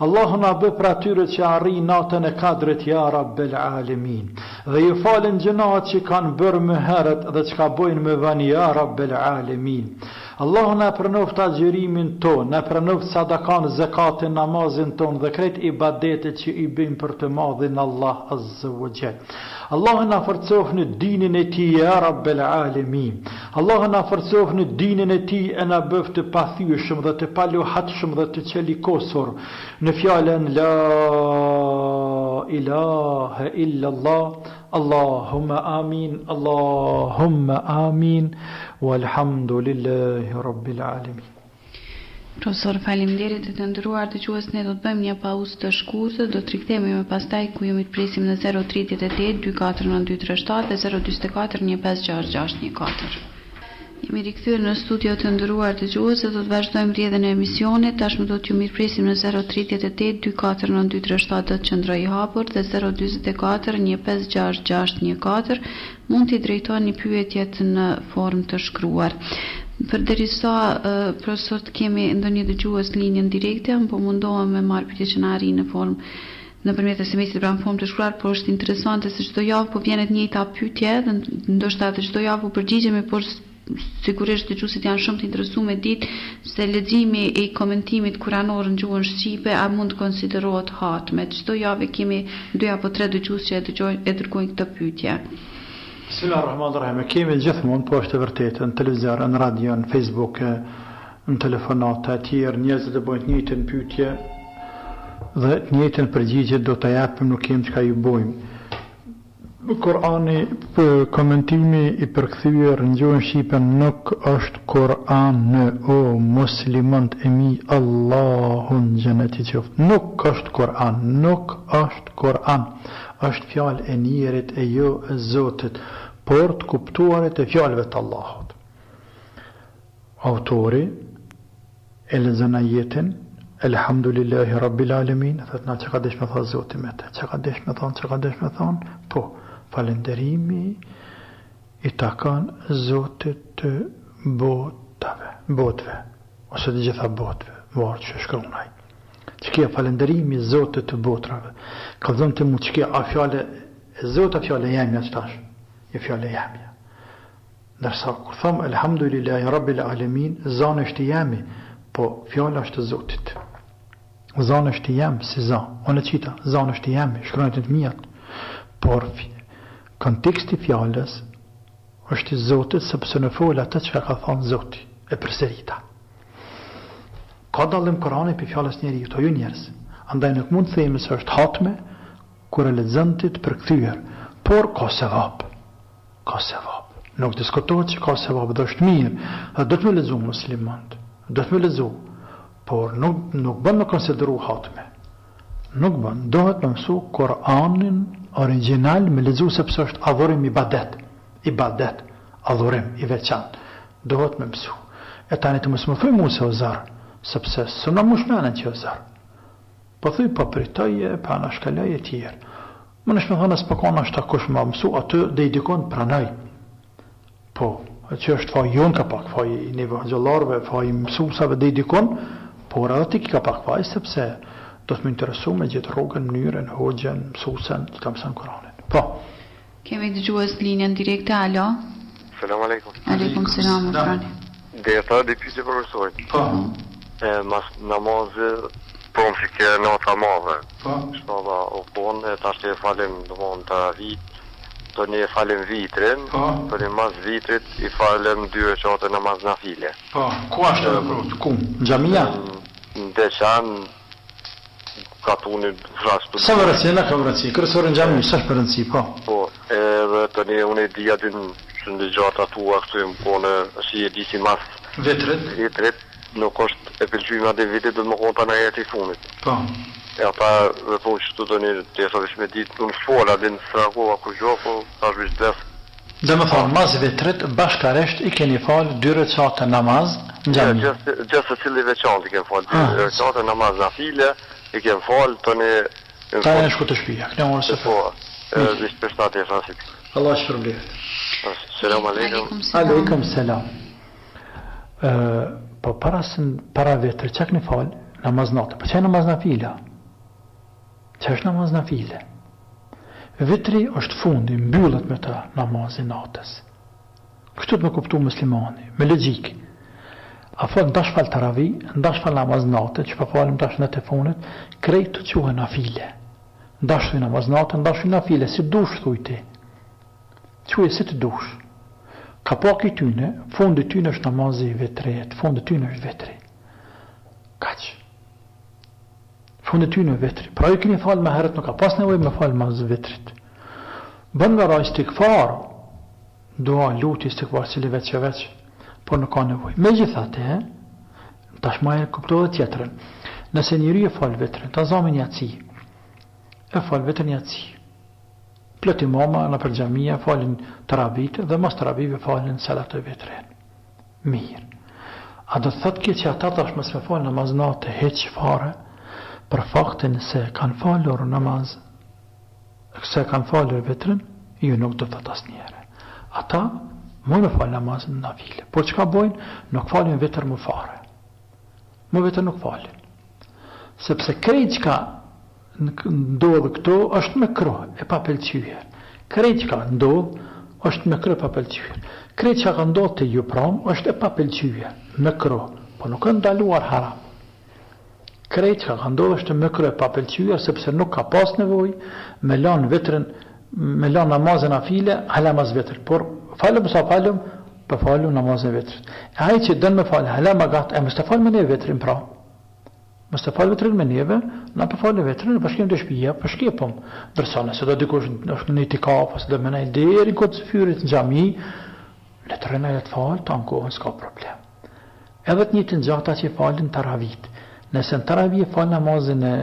Allahu na bë për atyre që arrin natën e Kadrit ya Rabbel Alamin. Dhe ju falen gjënat që kanë bërë më herët dhe që ka bojnë më vani ya Rabbel Alamin. Allahu na pranoft agjërimin ton, na pranoft sadakan, zakatin, namazin ton dhe krejt ibadetet që i bëjmë për të madhin Allah Azza wa Jall. Allahu na forcof në dinin e Tij ya Rabbel Alamin. Allahu na forcof në dinin e Tij e na bëf të pathyeshëm dhe të paluhatshëm dhe të qelikosur në fjalën la ilaha illa Allah. Allahumma amin, Allahumma amin, walhamdulillahi rabbil alamin. Profesor, faleminderit të nderuar dëgjues, ne do të bëjmë një pauzë të shkurtër, do të rikthehemi më pastaj ku jemi të presim në 038 249237 dhe 044 156614. Jemi rikthyer në studio të nderuar dëgjues, do të vazhdojmë rrjedhën e emisionit. Tashmë do t'ju mirëpresim në 038 249237 do të qëndrojë i hapur dhe 044 156614. Mund t'i drejtoni pyetjet në formë të shkruar. Përderisa profesor të kemi ndonjë dëgjues në linjën direkte, po mundohem me marrë pyetje që na arrin në formë nëpërmjet SMS-it pra në formë të shkruar, por është interesante se çdo javë po vjen të njëjta pyetje dhe ndoshta të çdo javë përgjigjemi, por sigurisht dëgjuesit janë shumë të interesuar me ditë se leximi i komentimit kuranor në gjuhën shqipe a mund të konsiderohet hatme. Çdo javë kemi 2 apo 3 dëgjues që e dërgojnë këtë pyetje. Bismillahirrahmanirrahim. Kemi gjithmonë po është e vërtetë në televizor, në radio, në Facebook, në telefonata e tjerë, njerëzit e bojnë të njëjtën pyetje dhe të njëjtën përgjigje do ta japim, nuk kemi çka ju bojmë. Kurani, komentimi i përkthyer në gjuhën shqipe nuk është Kur'an, o muslimanët e mi, Allahun xheneti qoft. Nuk është Kur'an, nuk është Kur'an. Është fjalë e njerit e jo e Zotit, por të kuptuarit e fjalëve të Allahut. Autori e lexon ajetin Elhamdulillahi Rabbil Alamin, thot na çka desh me thon Zoti me të. Çka desh me thon? Po, falënderimi i takon Zotit të botëve, ose të gjitha botëve, varë që shkruan ai. Çka falënderimi Zotit të botrave. Kallzon të mu çka a fjalë e Zotit, fjalë e jemja tash. E fjalë e jemja. Ndërsa kur them Elhamdulillahi Rabbil Alamin, zonë është jemi, po fjala është e Zotit. Zonë është jem si zonë. Unë qita, zonë është jemi, shkruajnë të mijat. Por konteksti fjalës është i Zotit, sepse në fol atë që ka thënë Zoti, e përsërita. Ka dallim Kurani për fjalës njeriu, to ju njerëz. Andaj nuk mund të themi se është hatme kur e lexon ti të përkthyer, por ka sevap. Ka sevap. Nuk diskutohet që ka sevap, do është mirë. Do të më lexoj muslimanët. Do të më lexoj. Por nuk bën me konsideru hatme. Nuk bën. Dohet me mësu Kur'anin original me lexu sepse është adhurim ibadet. Ibadet, adhurim i veçantë. Dohet me mësu. E tani të mos më thuj mua se o zar, sepse s'na mushmenën që o zar. Po thuj po pritoje, pa në shkalaj e tjerë. Më nëshme thënë s'po kanë ashta kush më mësu, aty dhe i dikon pranoj. Po, që është faj jonë ka pak, faj një vëgjëllarve, faj mësusave dhe i dikon, por edhe ti ka pak faj, sepse do të më interesu me gjithë rrugën, mënyrën, hoxën, mësusen, që ta mësën Kuranin. Po. Kemi dëgjues linjën direkte, alo? Selam aleikum. Aleikum selam, Frani. Dhe e tha dhe pyetje profesorit. Po. Mas namazë, po më shike nota madhe. Po. Shtolla o konë, tash e falim domon të vit, të një falim vitrin, për një mas vitrit i falim 2 rekate namaz nafile. Po, ku është e prot? Ku? Në xhamia? Në Deçan, katunit vrastu. Sa vërëci, në ka vërëci, kërësore në xhami, sa është për rëndësi, po. Po, edhe të një unë e dhja din që në gjatë atua këtu e më kone, si e di si mas vitrit, nuk është e pëlqyma dhe vitit dhe më konë të në jetë i funit. Po. E ata dhe po që të një të jesë vish me ditë, në shfola dhe në strakova ku gjo, po ta është vish dhes. Dhe më thonë, mas vitrit, bashkaresht i keni falë 2 rekate namaz në xhami. Gjësë të cili veçantë i kemi falë 2 rekate namaz në file, i kemi falë të një... Ta e në shku të shpija, këne orë se po, vish për shtatë e fasit. Allah shpërblet. Selam aleikum. Aleikum selam. Po para vetër, që këni falë namaz natë? Po që e namaz në fila? Që është namaz në file? Vitri është fundi, mbyllet me të namazin natës. Kështu të me kuptu muslimani, me logjik. A falë ndash falë taravi, ndash falë namaz natë, që pa falim ndash në telefonet, krejt të quhe në file. Ndash thuj namaz natë, ndash thuj në file, si dush thuj ti. Quhe si të dush. Ka pak i tyne, fundi tyne është namazi vitret, fundi tyne është vitri. Kaq. Fundi tyne është vitri. Pra ju keni falë me herët, nuk ka pas nevoj me falë mas vitrit. Bën me ra istikfar, dua luti istikfar cili veç që veç, por nuk ka nevoj. Me gjithate, tashma e kuptohet tjetërën. Nëse njëri e falë vitrin, ta zamin jaci. E falë vitrin jaci. Plët imama në për xhamia falin taravit dhe mas taravive falin salat e vitrin. Mirë. A do të thot kjo që ata tash mos me falë namaz natë heq fare, për faktin se kanë falur namaz, se kanë falur vitrin, ju nuk do të thot asnjëherë. Ata Më me falë namazin në file. Por që ka bojnë, nuk falin vetër më fare. Më vetër nuk falin. Sepse krejt që ka ndodhë këto, është me kro, e pa pëlqyje. Krejt që ka ndodhë, është me kro, e pa pëlqyje. Krejt që ka ndodhë të ju pram, është e pa pëlqyje, me kro. Po nuk është ndaluar haram. Krejt që ka ndodhë, është me kro, e pa pëlqyje, sepse nuk ka pas nevoj, me lanë vetërën, me lanë namazin a file, halamaz vetër. Por falëm sa falëm, për falëm namazin vetër. E ajë që dënë me falë, halama gatë, e mështë të falë me neve vetërin pra. Mështë të falë vetërin me neve, na për falë vetërin, përshkem të shpija, përshkepëm. Dërsa nëse do dikush është në një kapë, se do menaj deri në këtë fyrit në gjami, letërën e të falë, ta në kohën s'ka problem. Edhe të një të njëta që falën taravit. Nëse në taravit falë namazin e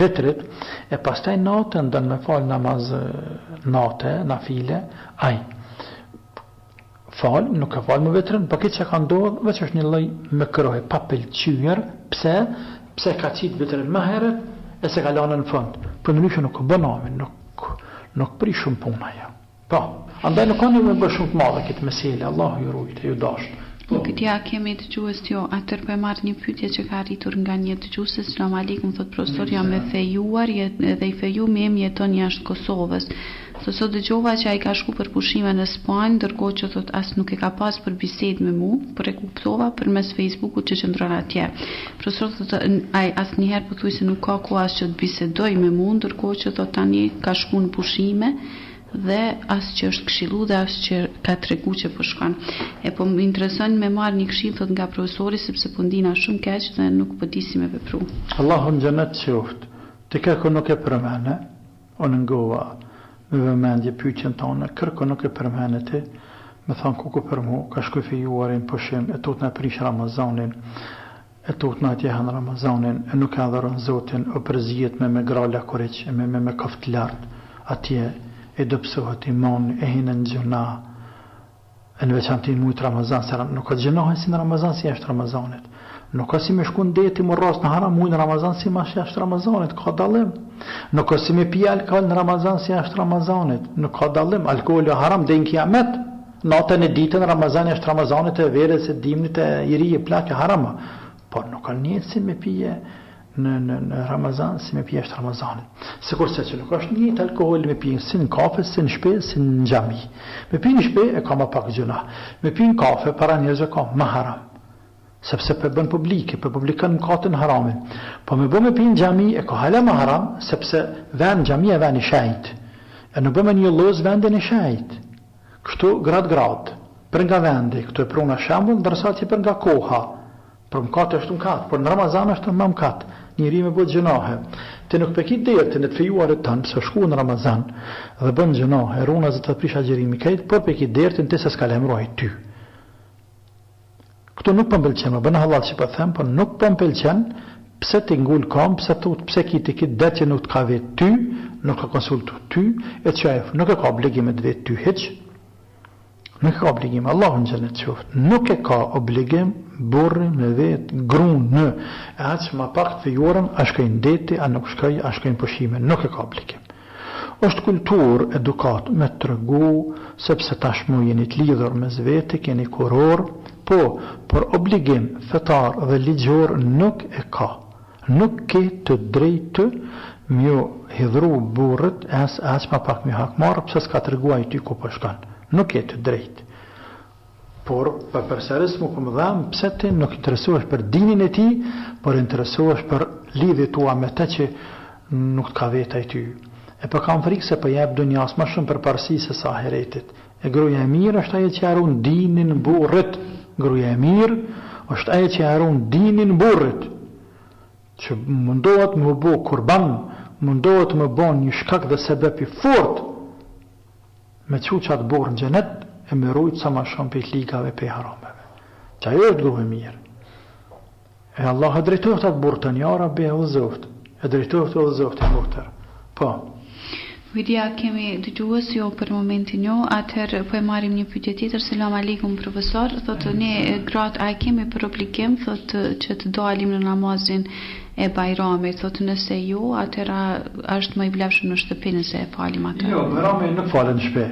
vetërit, e pastaj natën dënë me falë namaz natë, na file, falë, nuk e falë më vetërën, për këtë që ka ndodhë, veç është një lloj me kërohe, pa pëlqyer, pse ka qitë vetërën më herët, e se ka lanë në fund. Për në nëshë nuk bënamin, nuk pri shumë puna ja. Po, andaj nuk ka një me bërë shumë të madhe këtë mesele, Allah ju rujtë, ju dashtë. Në këtë ja kemi të gjuhës tjo, atër për marrë një pytje që ka arritur nga një të gjuhës, Selam aleikum, thot profesor, jam e fejuar dhe i feju me em jeton jashtë Kosovës. Sot dëgjova që ai ka shku për pushime në Spanjë, ndërkohë që thot as nuk e ka pas për bisedë me mu, por e kuptova përmes Facebookut që qëndron atje. Profesor thot ai asnjëherë pothuajse nuk ka kohë as që të bisedoj me mu, ndërkohë që thot tani ka shku në pushime dhe as që është këshillu dhe as që ka tregu që po shkon. E po më intereson me marrë një këshill thot nga profesori sepse po ndina shumë keq dhe nuk po di si me vepru. Allahu në xhenet qoftë. Ti kërko nuk e përmene, unë ngova me vëmendje pyetjen tonë, kërko nuk e përmene ti, me thonë kuku për mu, ka shkuj fejuarin pushim, e tot në prish Ramazanin, e tot në atjehan Ramazanin, e nuk e adhëron Zotin, o përzijet me grala kuriq, me koft lartë, atje, e dëpsohet iman, e hinë në gjuna, e në veçantin mujtë Ramazan, se nuk ka gjënohen si në Ramazan si jashtë Ramazanit. Nuk ka si me shku në deti më ras në haram, mujtë në Ramazan si ma jashtë Ramazanit, ka dalim. Nuk ka si me pija alkohol në Ramazan si jashtë Ramazanit, nuk ka dalim. Alkohol e haram dhe në kiamet, natën e ditën Ramazan jashtë Ramazanit e verës e dimnit e iri e plak e harama. Por nuk ka njëtë si me pije në Ramazan si me pije është Ramazanit. Se kurse që nuk është njëtë alkohol me pije si në kafe, si në shpe, si në gjami. Me pije në shpe e ka ma pak gjuna. Me pije në kafe para njerëzve ka ma haram. Sepse për bën publike, për publikën në katën haramin. Po me bën me pije në gjami e ka hala ma haram, sepse vend gjami e vend i shajt. E në bën me një loz vendin i shajt. Kështu grad, për nga vendi, këtu e pruna shambull, ndërsa që për nga koha. Për mkatë është mkatë, por në Ramazan është më mkatë, njëri me bëtë gjënahe. Të nuk pekit dhe të në të fejuarit tanë, pëse shku në Ramazan, dhe bënë gjënahe, runa zë të prisha gjerimi kajtë, por pekit dhe të në të se s'ka lemruaj ty. Këtu nuk pëmbelqen, më bënë halal që për them, por nuk pëmbelqen, pëse të ngull kam, pëse ki të kitë dhe që nuk të ka vetë ty, nuk ka konsultu ty, e që nuk e ka obligim e të vetë ty heqë, nuk e ka obligim, Allah në gjenet qoftë, nuk e ka obligim burri me vetë grunë në, e atë që ma pak të fejorën, a shkajnë deti, a nuk shkaj, a shkajnë pushime, nuk e ka obligim. Është kultur, edukat, me të rëgu, sepse tashmu jeni të lidhur me zveti, keni kuror, po, por obligim, fetar dhe ligjor nuk e ka. Nuk ke të drejtë mjo hidhru burrit, as ma pak mi hakmarë, pëse s'ka të rëguaj ty ku përshkan. Nuk e të drejtë. Por, për përseris mu këmë dhamë, pëse ti nuk interesuash për dinin e ti, por interesuash për lidhje tua me te që nuk të ka veta i ty. E për kam frikë se për jebë dunjas ma shumë për parësi se sa heretit. E gruja e mirë është aje që arun dinin burrit. Gruja e mirë është aje që arun dinin burrit. Që mundohet më bo kurban, mundohet më bo një shkak dhe sebepi fort me që qatë borë në gjenet, e me rujtë sa ma shumë për ligave për harameve. Që ajo është duhe mirë. E Allah e drejtoft atë burtën, ja Rabbi e uzoft. E drejtoft e uzoft e burtër. Po. Vidja kemi dëgjues jo për momentin jo, atëherë po e marrim një pyetje tjetër. Selam aleikum profesor, thotë ne gratë a kemi për obligim thotë që të dalim në namazin e Bajramit, thotë nëse jo, atëra është më i vlefshëm në shtëpi nëse e falim atë. Jo, Bajrami nuk falen në shtëpi.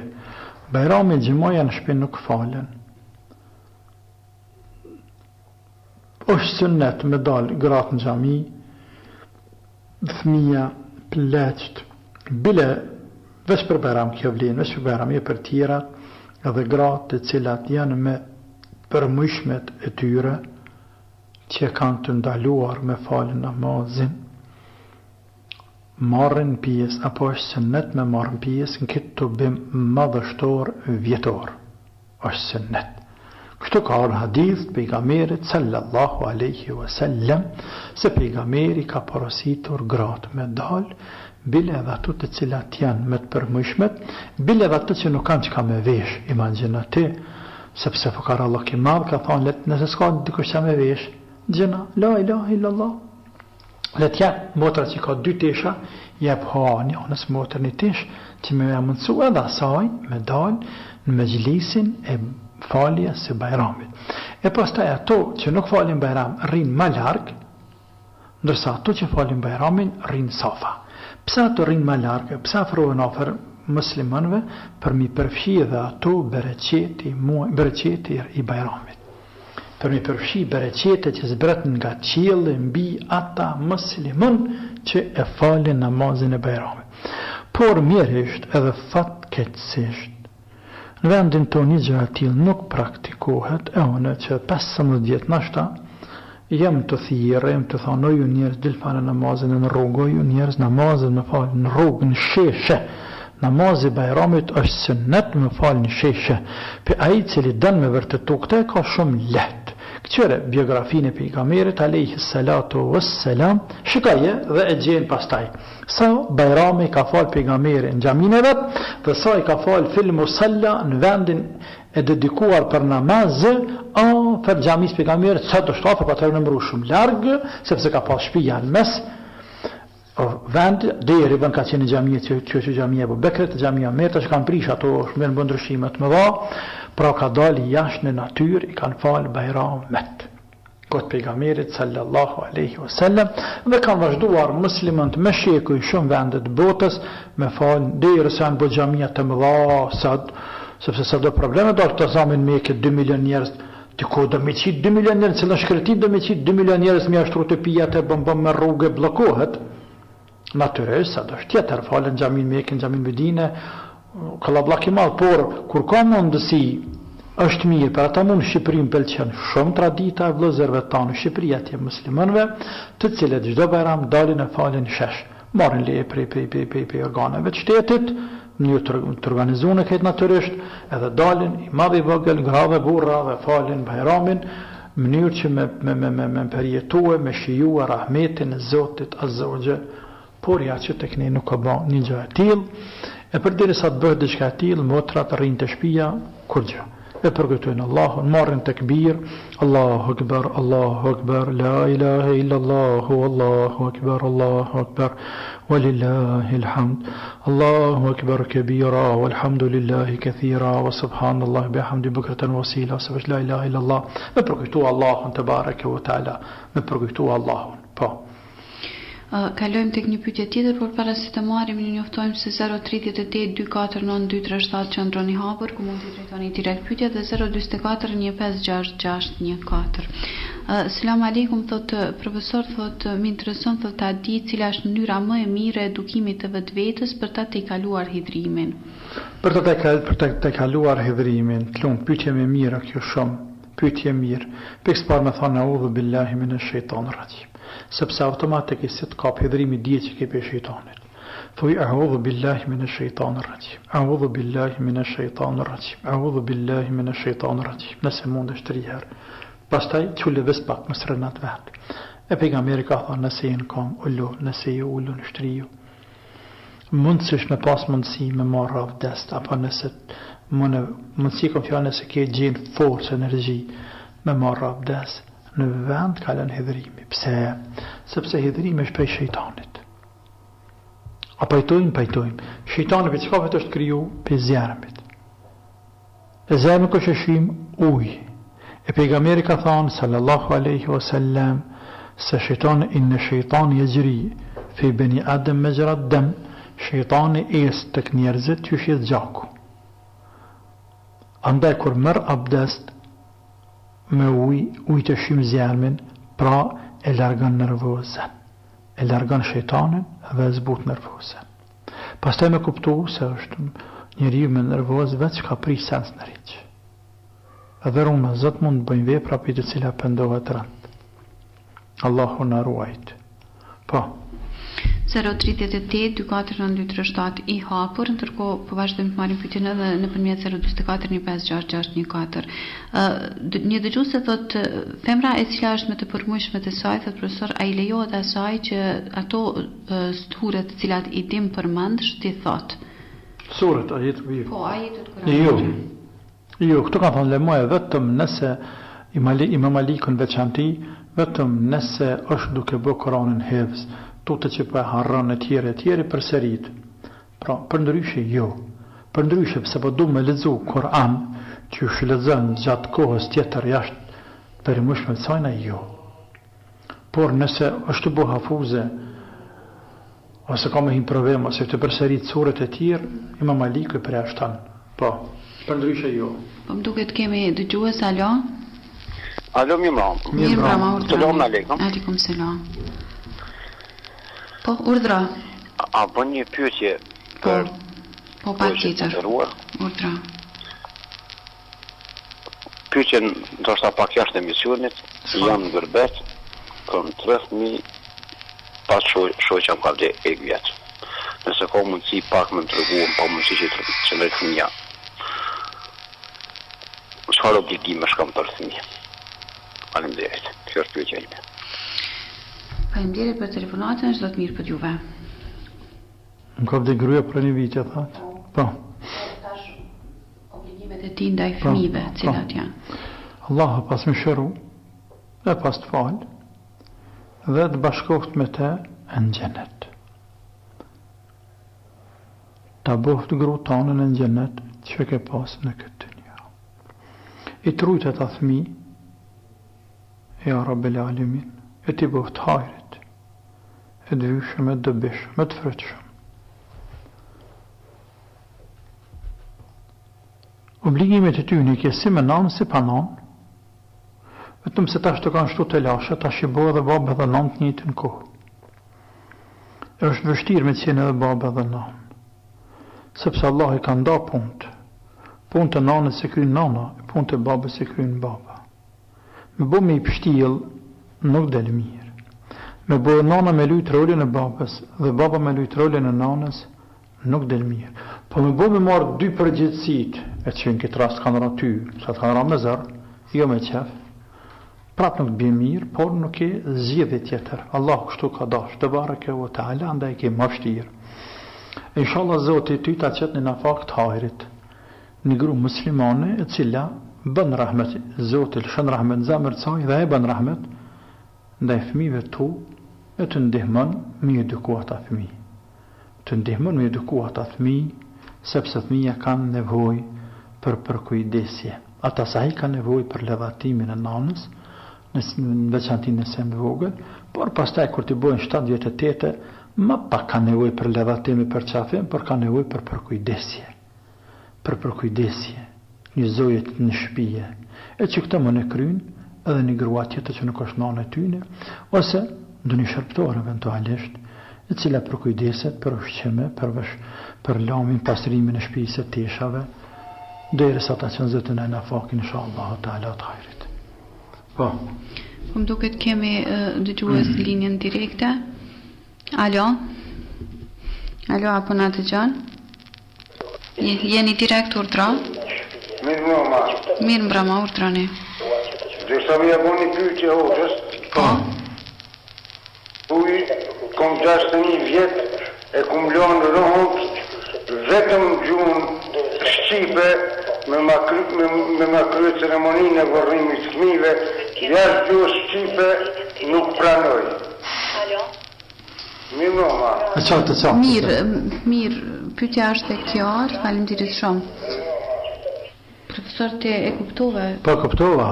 Bajrami gjimoja në shtëpi nuk falen. Është sunnet me dalë gratë në xhami, fëmija, pleqt, bile veç për Bajram kjo vlen, veç për Bajram e për tjera, edhe gratë të cilat janë me përmëshmet e tyre, që kanë të ndaluar me falën namazin, marrin pjesë, apo është sunnet me marrin pjesë në këtë të bim madhështor vjetor. Është sunnet. Kështu ka orë hadith pejgamberit sallallahu aleyhi wa sallam, se pejgamberi ka porositur gratë me dalë, bile edhe ato të cilat janë me të përmëshmet, bile edhe ato që nuk kanë që ka me vesh, imagjina ti, sepse fukar Allah ki madhë ka thonë, nëse s'ka dikush që me vesh, gjena, la ilaha illallah, let janë motra që ka 2 tesha, jep hani, anës motrë një tesh, që me mundësu edhe asaj, me dalë në mejlisin e falja së Bajramit. E pastaj ato që nuk falin Bajram rrinë ma largë, ndërsa ato që falin Bajramin rrinë safa. Pse ato rrinë ma largë, pse afrohen ofër muslimanëve për mi përfshi dhe ato bereqeti i Bajramit. Për mi përfshi bereqete që zbretën nga qielli mbi ata musliman që e falin namazin e Bajramit. Por mirërisht edhe fatkeqësisht në vendin tonë një gjë atil nuk praktikohet, e unë që 15 vjet nashta jem të thirë, jem të thonë, ju njerëz dil falë namazin në rrugë, ju njerëz namazin me falë në rrugë, në sheshe. Namazi Bajramit është sunnet me falë në sheshe. Për ai cili dënë me vërtetu këte ka shumë lehtë. Këtyre biografinë e pejgamberit alayhi salatu wassalam, shikaje dhe e gjenë pastaj. Sa Bajrami ka falë pejgamberi në xhamin e vet, dhe sa i ka falë fil musalla në vendin e dedikuar për namaz, për xhamis pejgamberit, sa të shtafë ka të nëmru shumë largë, sepse ka pas shtëpia në mes. Vend deri vën ka qenë xhamia që xhamia Abu Bekrit, xhamia Omerit, që kanë prish ato shumë bën ndryshime të mëdha, pra ka dalë jashtë në natyrë, i kanë falë Bajramet. Kot pejgamberit sallallahu alaihi wasallam, dhe kanë vazhduar muslimanët me shekuj shumë vende të botës me falë derisa në xhamia të mëdha, sepse sa do probleme do të zamin me 2 milion njerëz. Diko do me qitë 2 milion njerëz, cila shkretit do me qitë 2 milion njerëz me ashtru të pijat e bëmbëm me rrugë blokohet. Natyrisht, sa do është tjetër, falën xhamin Mekën, xhamin Medine, kallabllak i madh, por kur ka mundësi, është mirë, për ata mund Shqipërinë pëlqen shumë tradita e vëllezërve tanë, Shqipëria atje muslimanëve, të cilët çdo Bajram dalin e falin shesh, marrin leje prej organeve të shtetit, një të organizuar këtë natyrisht, edhe dalin i madh i vogël, grave, burra dhe falin Bajramin, mënyrë që me përjetue, me shijua rahmetin e Zotit Azza wa Jall. Por ja që tek ne nuk ka ba një gjë e tillë, e përderisa të bëhet diçka e tillë, motrat rrinë të shtëpia kur gjë. E përgëtojnë Allahun, marrin tekbir, Allahu Akbar, la ilaha illa Allahu Akbar, walillahi alhamd, Allahu Akbar kabira, walhamdulillahi kathira, wa subhanallah bihamdi bukratan wasila, sabaj la ilaha illa Allah. Me përgëtojnë Allahun te bareke wa taala, me përgëtojnë Allahun. Po. Kalojmë tek një pyetje tjetër, por para se të marrim ne njoftojmë se 038 249 qëndroni hapur, ku mund të drejtoni direkt pyetje, dhe 044 156614. Selam aleikum, thot profesor, thot më intereson thot ta di cila është mënyra më e mirë e edukimit të vetvetes për ta tejkaluar hidhrimin. Për ta tejkaluar hidhrimin, klon pyetje më mirë kjo shumë, pyetje mirë. Pikë parë më thonë a'udhu billahi minash shaitanir rajim. Sepse automatikisht të kap hidhrimi dije që ke për shejtanit. Thuaj a'udhu billahi minash shaitanir rajim. A'udhu billahi minash shaitanir rajim. A'udhu billahi minash shaitanir rajim. Nëse mundesh 3 herë. Pastaj çule ves pak më srenat vet. E pejgamberi ka thënë nëse jeni kam ullu, nëse ju ullu në shtriju. Mundësish me pas mundësi me marrë avdes, apo nëse mundësi kom fjallë nëse ke gjenë forës, energji me marrë avdes, në vend kalën hidhrimi. Pse? Sepse hidhrimi është prej shejtanit. A pajtojmë. Shejtani për çka vetë është kriju? Për zjarmit. E zjarmi kështë shim ujë. E pejgamberi ka thënë sallallahu alaihi wasallam se shejtani inna shejtani yajri fi bani adam majra ad-dam. Shejtani est tek njerëzit që shihet gjaku. Andaj kur merr abdest me ujë të shym zjarmin, pra e largon nervozën, e largon shejtanin dhe e zbut nervozën. Pastaj me kuptu se është njeriu me nervoz veç ka prish sens në rriq. Edhe rume, Zot mund të bëjmë vepra për të cilat pendohet rënd. Allahu na ruajt. Po. 038 249237 i hapur, ndërkohë po vazhdojmë të marrim pyetjen edhe nëpërmjet 044 156 Një dëgjuese thotë femra e cila është me të përmujshme të saj, thotë profesor, ai lejohet asaj që ato suret të cilat i dim përmendsh ti thot. Suret ajet bi. Po ajetet Kur'anit. Jo, këtu ka thonë lemoja vetëm nëse Imam Malikun veçanti, vetëm nëse është duke bë Kur'anin hifz, tutë që po e harron e tjerë përsërit. Pra, përndryshe jo. Përndryshe pse po du me lexu Kur'an, që lexon gjatë kohës tjetër jashtë perimushme të sajna, jo. Por nëse është të bo hafuze, ose ka me him problem, ose të përsërit suret e tjerë, Imam Maliku i përjashton. Po, përndryshe jo. Po më duket kemi dëgjues, alo? Alo, Mirë brama, urdhra. Selam aleikum. Aleikum selam. Po, urdhra. A bën një pyetje për po pa tjetër. Urdhra. Pyetjen ndoshta pak jashtë emisionit, jam në Gërbet, kam 30.000 pas shoqja më ka vde e vjetë. Nëse ka mundësi pak me më të rëguam, pa mundësi që në fëmija. Çfarë obligime shkam për fëmijë? Faleminderit. Kjo është pyetja ime. Faleminderit për telefonatën, çdo të mirë për juve. Më ka vde gruaja për një vit, thatë. Po. Tash obligimet e tij ndaj fëmijëve, cilat janë. Allah pas më shëru, e pas të falë, dhe të bashkoft me te në gjennet. Ta boft gru tonën në gjennet që ke pas në këtë një. I trujtet a thmi, ja Rabbel Alimin, e ti boft hajrit, e dvyshëm, e dëbishëm, e të frëtshëm. Obligimet e ty një kjesi me nanë si pa nanë, vetëm se tash të kanë shtu të lashe, tash i bo edhe babë edhe nanë të njëtë në kohë. E është vështirë me qenë edhe babë edhe nanë, sepse Allah i ka nda punët. Punët e nanës se krynë nana, punët e babës se krynë baba. Me bo me i pështil nuk del mirë. Me bo nana me lujtë rolin e babës dhe baba me lujtë rolin e nanës nuk del mirë. Po me bo me marë dy përgjithësit, e që në këtë rast kanë ra ty, sa të kanë ra me zërë, jo me qef, prapë nuk të bje mirë, por nuk e zgjidhje tjetër. Allah kështu ka dash, të bareke o ta'ala, ndaj ke më vështirë. Inshallah Zoti ty ta qet në nafak të hajrit, një gru muslimane e cila bën rahmet, Zoti lëshën rahmet në zemër të saj dhe e bën rahmet ndaj fëmijëve tu, e të ndihmon me eduku ata fëmijë. Të ndihmon me eduku ata fëmijë, sepse fëmija kanë nevojë për përkujdesje. Ata sahi kanë nevojë për lëvatimin e nanës, në veçanti nëse më vogël, por pastaj kur t'i bojnë 7 vjetë e 8, ma pak ka nevojë për lëvatimi për qafim, por ka nevojë për përkujdesje. Për përkujdesje, një zojet në shpije, e që këtë më në krynë, edhe një grua tjetër që nuk është nanë e tyne, ose ndë një shërptor eventualisht, e cila përkujdeset për ushqime, për lamin, pasrimin e shpijës e teshave, deri sa ta që nëzëtën e në fakin, inshallah, ta'ala të hajrit. Po. Më duket kemi dëgjues linjën direkte. Alo? Alo, apo na dëgjon? Jeni direkt urdhra? Mirë mama. Mirë mbrama, urdhrani. Dhe sa më japon një pyetje hoxhës. Po. Uj, kom 61 vjet e kom lënë rrohët vetëm gjuhën shqipe me ma krye ceremoninë e varrimit të fëmijëve, jashtë gjuhës shqipe nuk pranoj. Alo? Mirë mama. E qartë. Mirë, pyetja është e qartë, faleminderit shumë. Profesor, te e kuptove? Po kuptova.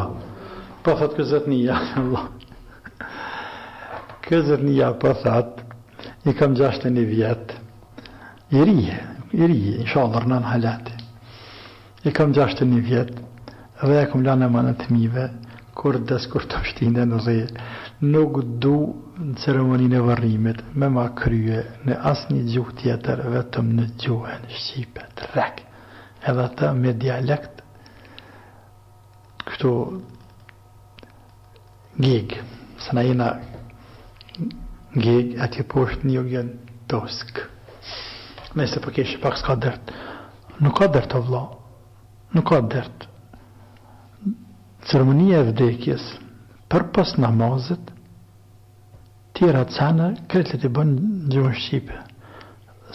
Po thot këzët një Allah. Këzët një po thot, i kam 61 vjetë, i rije, inshallah rënan halati. I kam 61 vjet dhe e kam lënë emanë të fëmijëve kur të shtinden në rre. Nuk du në ceremoninë e varrimit me ma krye në asnjë gjuhë tjetër vetëm në gjuhën shqipe rrek. Edhe atë me dialekt kështu gig, se na jena gig atje poshtë një gjen tosk. Nëse po kesh pak s'ka dert. Nuk ka dert o vlla. Nuk ka dert. Ceremonia e vdekjes për pas namazit tjera të sana kretë të bën gjuhën shqipe,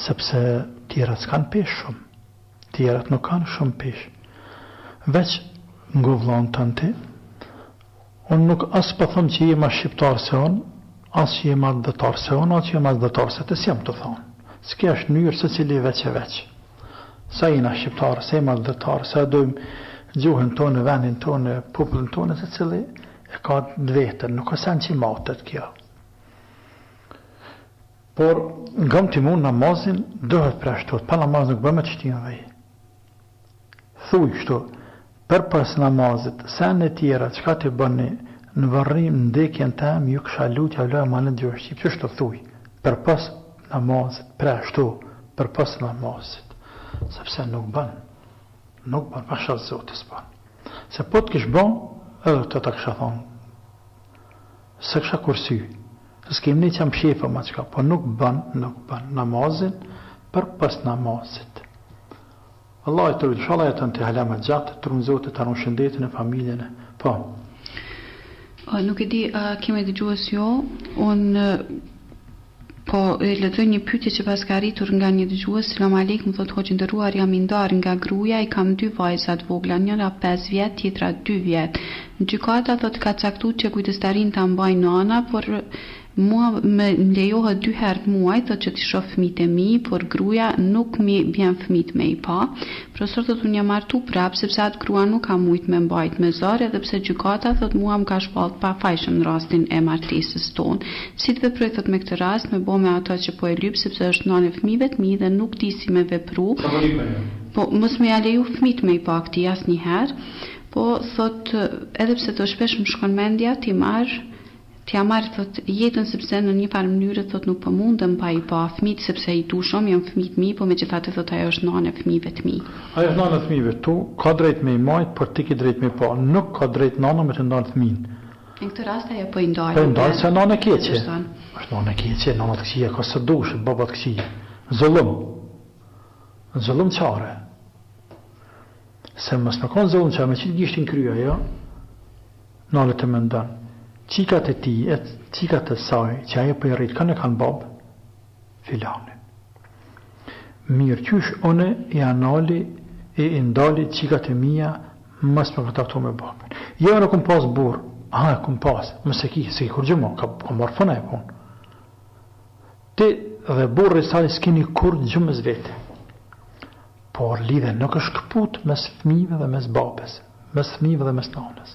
sepse tjera s'kan pesh shumë, tjerat nuk kanë shumë pesh. Veç ngo vllon tënti, unë nuk as po them që je ma shqiptar se unë, as që je ma dëtar se unë, as që je ma dëtar se të s'jam të thonë. S'ke është njërë se cili veç e veç. Sa jena shqiptar, se ma dëtar, sa dojmë gjuhën tonë, vendin tonë, popullin tonë, se cili e ka vetën, nuk ka sen që i matët kjo. Por, nga më timun namazin, dëhet preshtot, pa namaz nuk bëme të shtinë dhe i. Thuj shto, për pas namazit, sen e tjera, qka të bëni në varrim, në ndekjen tem, ju kësha lutja vlojë manet gjuhë shqip, që shto thuj, për pas namazit, preshto, për pas namazit, sepse nuk bën, pa shalë zotës bën. Se po të kish bën, edhe të kësha thonë, se kësha kursy, se s'kem një që më shefa ma qka, po nuk bën namazin për pas namazit. Allah e të rrëtë, shala e të në të halama gjatë, të rrënë zote, të rrënë shëndetin e familjen e, po. Nuk e di, keme dëgjues jo, unë po e lexoj një pyetje që pas ka arritur nga një dëgjues. Selam aleikum, thotë hoqë nderuar, jam i ndarë nga gruaja, i kam 2 vajza të vogla, njëra 5 vjet, tjetra 2 vjet. Në gjykata thotë ka caktuar që kujdestarin ta mbaj nana, por mua më lejohet 2 herë në muaj, thotë që të shoh fëmijët e mi, por gruaja nuk mi bjen fëmijët me i pa. Profesor thotë unë jam martu prap sepse atë grua nuk ka mujt me mbajt me zor, edhe pse gjykata thotë mua më ka shpallë pa fajshëm në rastin e martesës tonë. Si të veproj thotë me këtë rast, me bo me ato që po e lyp sepse është nënë e fëmijëve të mi dhe nuk di si me vepru. Po mos më ja leju fëmijët me i pa këtij asnjëherë. Po thotë edhe pse të shpesh më shkon mendja t'ja marrë thot jetën sepse në një farë mënyrë thot nuk po mundem pa i pa fëmijët sepse i du shumë, janë fëmijët mi, po megjithatë thot ajo është nënë e fëmijëve të mi. Ajo është nënë e fëmijëve tu, ka drejt me i majt, por ti ke drejt me i pa, nuk ka drejt nëna me të ndonë fëmijën. Në këtë rast ajo po i ndajë. Po i ndajë se nënë e keqe. Është nënë e keqe, nëna të këqija, ka së dushë, baba të këqija. Zullum qare. Se mës në konë zullum qare, me qitë gishtin krya, jo? Nële të më ndonë. Qikat e ti, qikat e saj, që aje për i rritë, kanë e kanë babë? Filanin. Mirë qysh one i anali e indali qikat e mija, mësë me kontaktu me babën. Jo në këm pas burë, e këm pas, mëse ki kur gjëmo, ka marë fëna e punë. Ti dhe burë i saj s'kini kur gjëmës vete. Por lidhe nuk është këput mes fëmijëve dhe mes babës, mes fëmijëve dhe mes nanës.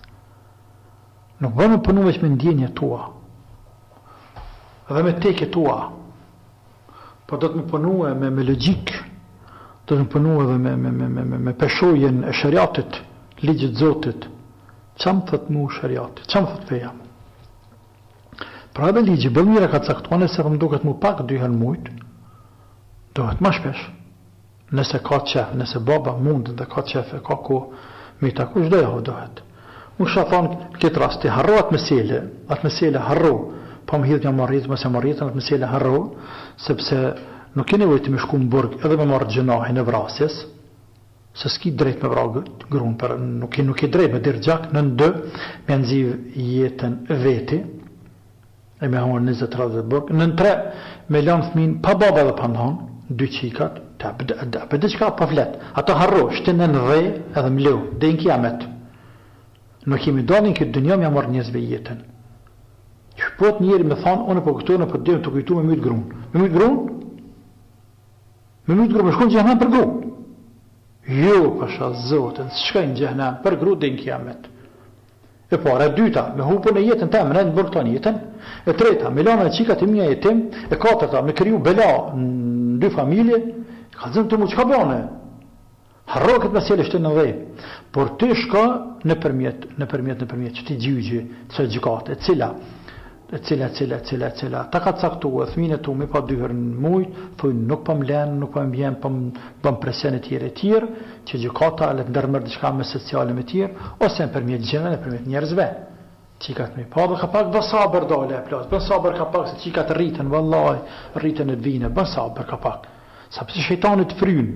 Nuk bërë me punu veç me ndjenje tua dhe me teke tua, po do të me punu me logjik, do të me punu edhe me peshojen e shariatit, ligjit zotit. Qa më thët mu shariatit, qa më thët feja mu? Pra edhe ligji, bëllmira ka caktuane se më duket mu pak 2 herë mujt, dohet ma shpesh. Nëse ka qef, nëse baba mund dhe ka qef e ka ku me i taku, shdoja dohet. Unë shë thonë këtë rast, të harro atë mesele harro, pa më hidhë një marritë, mëse marritë, atë mesele harro, sepse nuk kene vëjtë me shku në burg edhe me marrë gjënahin e vrasjes, se s'ki drejt me vragë grunë, nuk i drejt me dirë gjak, në ndë, me nëziv jetën veti, e me hanë 20-30 burg, në në 3, me lanë fëmin, pa baba dhe pa nëhanë, 2 qikat, për dhe qka pa flet, ato harro, shtinë në dhe edhe mleu, dhe në kiamet. Nuk kemi dalin këtë dënja me marrë njëzve jetën. Shpot njeri me thanë, one po këtu, në po të të kujtu me mytë grunë. Me mytë grunë? Me mytë grunë, me shkon gjehnem për grunë. Jo, pasha zotën, shkajnë gjehnem për grunë dhe në kiamet. E para, e dyta, me hupën e jetën ta, me nëjnë bërë këta jetën. E treta, me lana e qikat e mija jetim. E katërta, me kriju bela në 2 familje. Ka zëmë të mu, që ka bane? Harro këtë mesele shtë në dhe, por ty shka nëpërmjet që ti gjyqi, që gjykate, cila, ta ka caktua, thmine tu me pa dyher në mujt, thuj nuk pa mlen, nuk pa mbjen, pa më presen e tjere, që gjykata le të ndërmër diçka me sociale me tjere, ose nëpërmjet gjene, nëpërmjet njerëzve. Qikat me pa dhe ka pak bën sabër dole e plas, bën sabër ka pak se qikat rritën, vallaj, rritën e të vine, bën sabër ka pak. Sa pëse shejtanit fryn,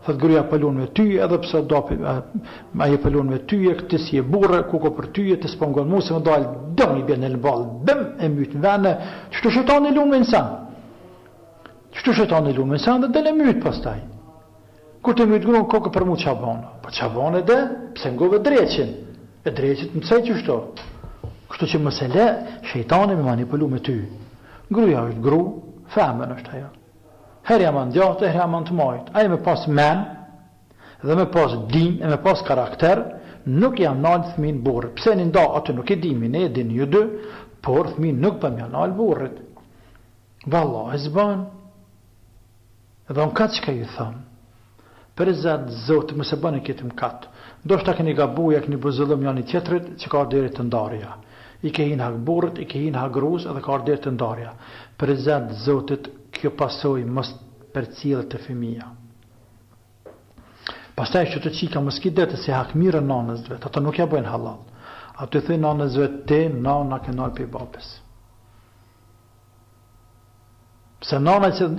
thët gruja pëllon me ty, edhe pëse dopi, aje pëllon me ty, këti si e burë, kuko për ty, të s'pongon mu, se më dalë, dëm i bjen e në balë, bëm e mytë në vene, qështu shejtani lunë me nësan? Qështu shejtani lunë me nësan dhe dele mytë pastaj. Kur të mytë grunë, kokë për mu qabana. Po qabana dhe, pëse ngove dreqin, e dreqit më cej qështu. Kështu që mëse le, shejtani me manipulu me ty. Gruja është gru, femen është ajo. Herja më ndjatë, herja më të majtë. Aje me pas men, dhe me pas dim, e me pas karakter, nuk jam nalë thmin burë. Pse një nda atë nuk e dimi, ne e din ju dy, por thmin nuk për mja nalë burët. Valla, e zban. Edhe unë katë që ka ju thëmë. Për e zatë zotë, mëse bënë e këtë më katë. Do shta këni gabuja, këni bëzëllëm janë i tjetërit, që ka deri të ndarja. I ke hinë hak burët, i ke hinë hak gruz, edhe ka deri të ndarja. Për e zatë zotit, kjo pasoj mos për cilët të fëmija. Pastaj që të qika mos ki detë se hak mirë nanës dvet, ato nuk ja bëjnë halal. Ato i thëj nanës dvet te, nana ke nalë për i babes. Se nana që,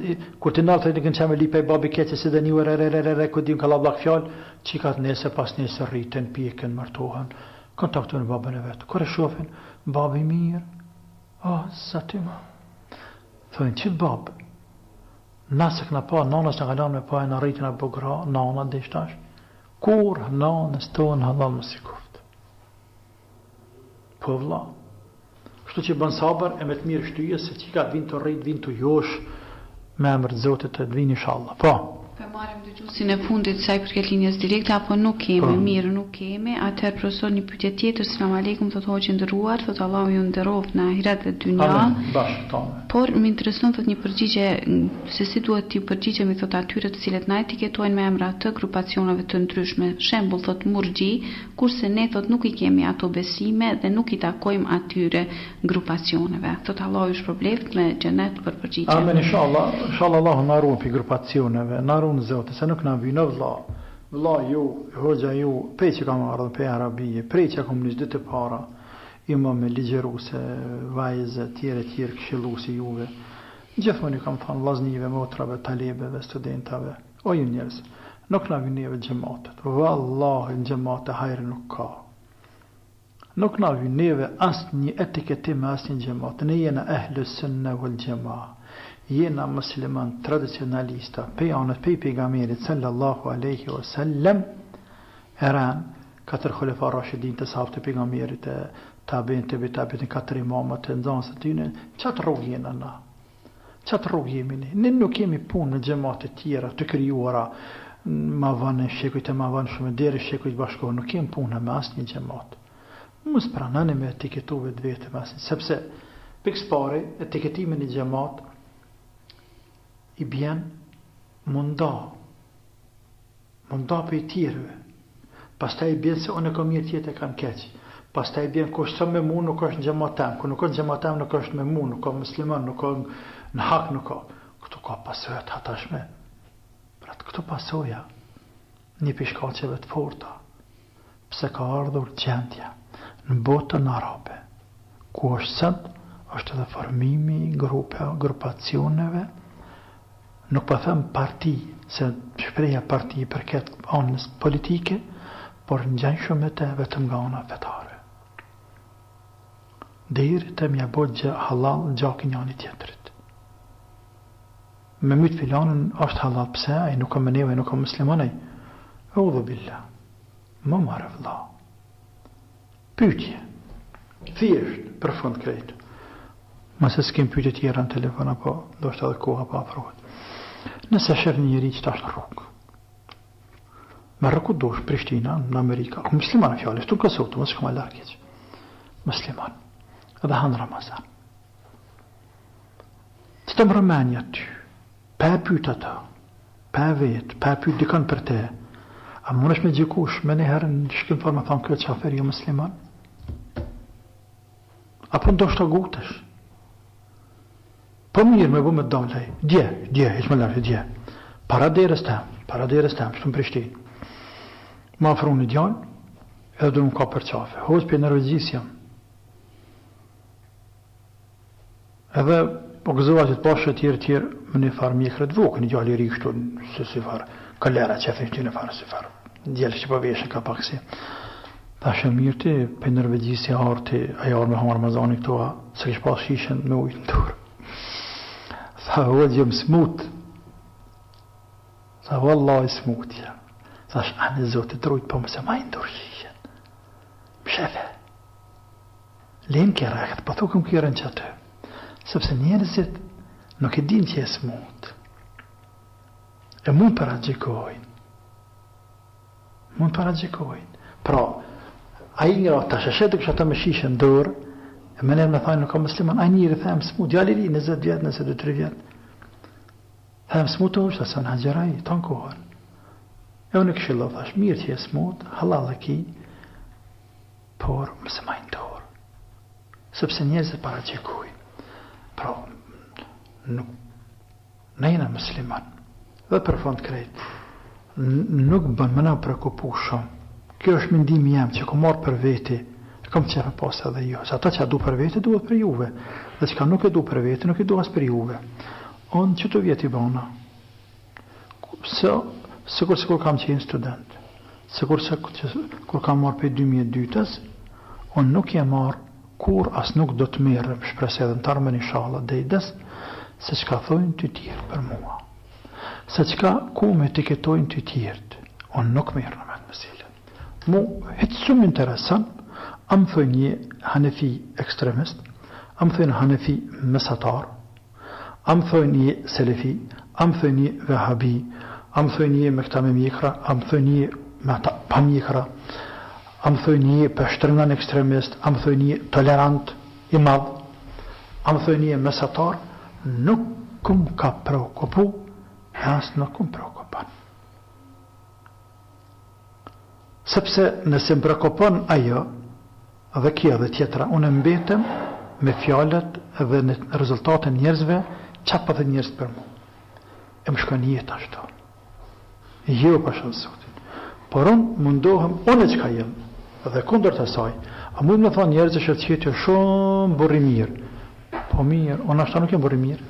kur ti nalë të një kënë qeme li për i babi keqe, si dhe një re, ku di në kalla blak fjallë, qikat nese pas nese rritën, pjekën, mërtohen, kontaktu në babën e vetë. Kër e shofin, babi mirë, sa ty ma. Thojnë, qitë babë, nëse këna pa, nanës në galan me pa e në rritin e bëgra, nana dhe ishtash, kur nanës tonë halal më si kuftë. Po vla. Kështu që bën sabër e me të mirë shtyje, se që ka vinë të rritë, vinë të josh, me emër të zotit të vinë inshallah. Po. Për marim dëgjuesin e fundit saj përket linjës direkte, apo nuk kemi, mirë nuk kemi, atëherë profesor një pyetje tjetër, selam aleikum, thot hoqë ndëruar, thot Allahu ju nderoft në ahiret dhe dynja. Amen, bashkë, tonë. Por më intereson thot një përgjigje, se si duhet t'i përgjigjemi thot atyre të cilët na etiketojnë me emra të grupacioneve të ndryshme, shembull thot murxhi, kurse ne thot nuk i kemi ato besime dhe nuk i takojmë atyre grupacioneve. Thot Allahu ju shpërbleft me xhenet për përgjigje. Amen, inshallah Allahu na ruan pi grupacioneve, na ruan Zotë, se nuk na vjen vlla ju, hoxha ju, prej që kam ardhur pe arabie, prej që kam nisë ditë para, imam me ligjeruse, vajze, tjere këshilluesi juve. Gjithmonë kam thënë vllaznive, motrave, talebeve, studentave, o ju njerëz, nuk na vjen neve xhamatet. Vallahi në xhamate hajër nuk ka. Nuk na vjen neve asnjë etiketim me asnjë xhamat. Ne jena ahlus sunna wal jamaa. Jena musliman tradicionalista, pejanët pej pejgamberit sallallahu alaihi wasallam, eran katër khulafa rashidin të sahabët e pejgamberit, tabiin, tabiin, katër imamat të nxënës të tyre, çat rrugë jena na. Çat rrugë jemi ne. Ne nuk kemi punë në xhamate të tjera të krijuara ma vanë shekujt e ma vanë shumë deri shekujt bashkohë, nuk kemi punë me asnjë xhamat. Mos pranani me etiketove të vetëm asnjë, sepse pikëspari etiketimin e xhamat i bjen munda për i tjerëve. Pastaj i bjen se unë e kom mirë tjetë e kam keq. Pastaj i bjen kush së me mu nuk është në gjematem, ku nuk është në gjematem nuk është me mu, nuk ka musliman, nuk ka në hak, nuk ka. Këtu ka pasoja të hatashme. Pra të këtu pasoja një pishkaqeve të forta, pse ka ardhur gjendja në botën arabe, ku është sënd, është edhe formimi grupacioneve. Nuk po them parti, se shpreja parti përket anës politike, por në gjanë shumë të vetëm nga ana fetare. Deri të mja bot halal gjakin janë i tjetërit. Me mytë filanën është halal pse, ai nuk ka meneve, nuk ka muslimanaj. Udhu billah, më marë vla. Pytje, thjesht, për fund krejtë. Mëse s'kem pytje tjera në telefon, apo do është edhe koha pa afrohet. Nëse shërë një njëri që ta është në rrugë, me rrëku dosh Prishtina në Amerika, musliman e fjallës, tu kësotu, mësë shkëma larkeq, musliman, edhe hanë Ramazan. Të të më rëmenja ty, pe pyta ta, pe vetë, pe pyta dikën për te, A më nësh me gjikush, me njëherë në shkën farë me thonë këtë qafer jo musliman? Apo ndoshta gutesh? Po mirë me bu me dalaj, dje, heq me lërë, dje. Para derës tem, shtu në Prishtinë. Ma afru një djallë, edhe du më ka për qafe. Hoq për nervëzis jam. Edhe po gëzova që të pashë tjerë, më një farë mjekre të vokë, një djallë i ri kështu, si farë, kalera që e thishtë një farë, si farë. Djallë që po veshën ka pak si. Ta shë mirë ti, për nervëzis i arti, a jarë me hamë Ramazani këto, se kështë pas shishën me ujtë në turë. Tha, hoq jëm smut. Tha, vallaj smut jam. Thash, anë zotit rujt, po mëse ma i ndurshishën. Mshefe. Lem kjera, këtë po thukëm kjerën që atë. Sepse njerëzit nuk e din që e smut. E mund për atë gjikojnë. Pra, a i njëra, ta sheshetë kështë atë më shishën dorë, e me nërë me thajnë nuk ka musliman, a i njëri themë smut, djali ri, 20 vjetë, 23 vjetë. Themë smut është, asë në haqëraj, tonë kohën. E unë këshillo, thash, mirë që e smut, halal e ki, por mëse ma i ndorë. Sepse njerëzit para gjikojnë. Pra, ne jena musliman, dhe për fond krejt, nuk bën më na prekupu shumë. Kjo është mendimi jam që kom marrë për veti, kom qenë pas edhe jo. Se ata që a du për veti, duhet për juve. Dhe që ka nuk e du për veti, nuk e du as për juve. Onë që të vjeti bona. Sikur se kur kam qenë student, sikur se kur kam marrë për 2002-ës, unë nuk e marrë kur as nuk do të merë shpresë edhe në tarmen inshallah dejdes, se qka thojnë të tjerë për mua. Se qka ku me etiketojnë të tjertë, unë nuk merë në me të mësilën. Mu, hitë shumë interesan, am thojnë një hanefi ekstremist, am thojnë hanefi mesatar, am thojnë një selefi, am thojnë një vehabi, am thojnë një me këta me mjekra, am thojnë një me ta pa mjekra, am thojnë një pështërngan ekstremist, am thojnë një tolerant i madh, am thojnë një mesatar, nuk kum ka preokupu, as nuk kum preokupan. Sepse nëse më preokupon ajo, dhe kjo dhe tjetra, unë mbetem me fjallet dhe në rezultatën njerëzve, qatë për dhe njerëz për mu. E më shkon jetë ashtu. Jo pasha Zotin. Por unë mundohem, unë që ka jem, dhe kundër të saj, a mund me thonë njerëzë që të jetë shumë burri mirë. Po mirë, unë ashta nuk jem burri mirë.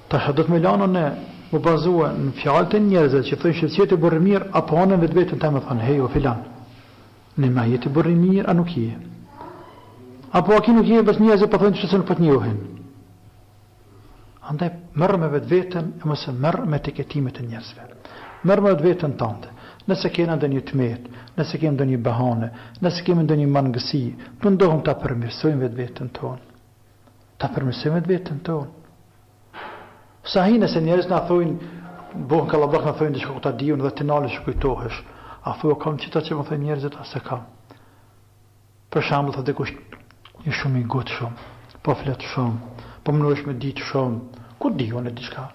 Ta shë do të me lanë në më bazua në fjallë të njerëzë që thëjnë që të jetë burri mirë, apo anën vetë vetën të me thonë, hej o filan, në ma jetë burri mirë, a nuk je. Apo aki nuk je, bës njerëzë po thëjnë që se nuk për të njohin. Andaj, mërë me vetë vetën, e mëse mërë me etiketimet e njerëzve. Mërë me vetë vetën tante. Nëse kena ndë një të metë, nëse kena ndë një bahane, nëse kena ndë një mangësi, të ndohëm ta përmirësojmë vetë vetën tonë. Ta përmirësojmë vetë vetën tonë. Sa hi nëse njerëz na thojnë, bohën kalabak na thojnë diçka ku ta diun dhe të nalë që kujtohesh. A thuo kam qita që më thojnë njerëzit, ase kam. Për shambull, thë dikush një shumë i gotë shumë, po fletë shumë, po më nuesh me ditë shumë, ku diun e diçka?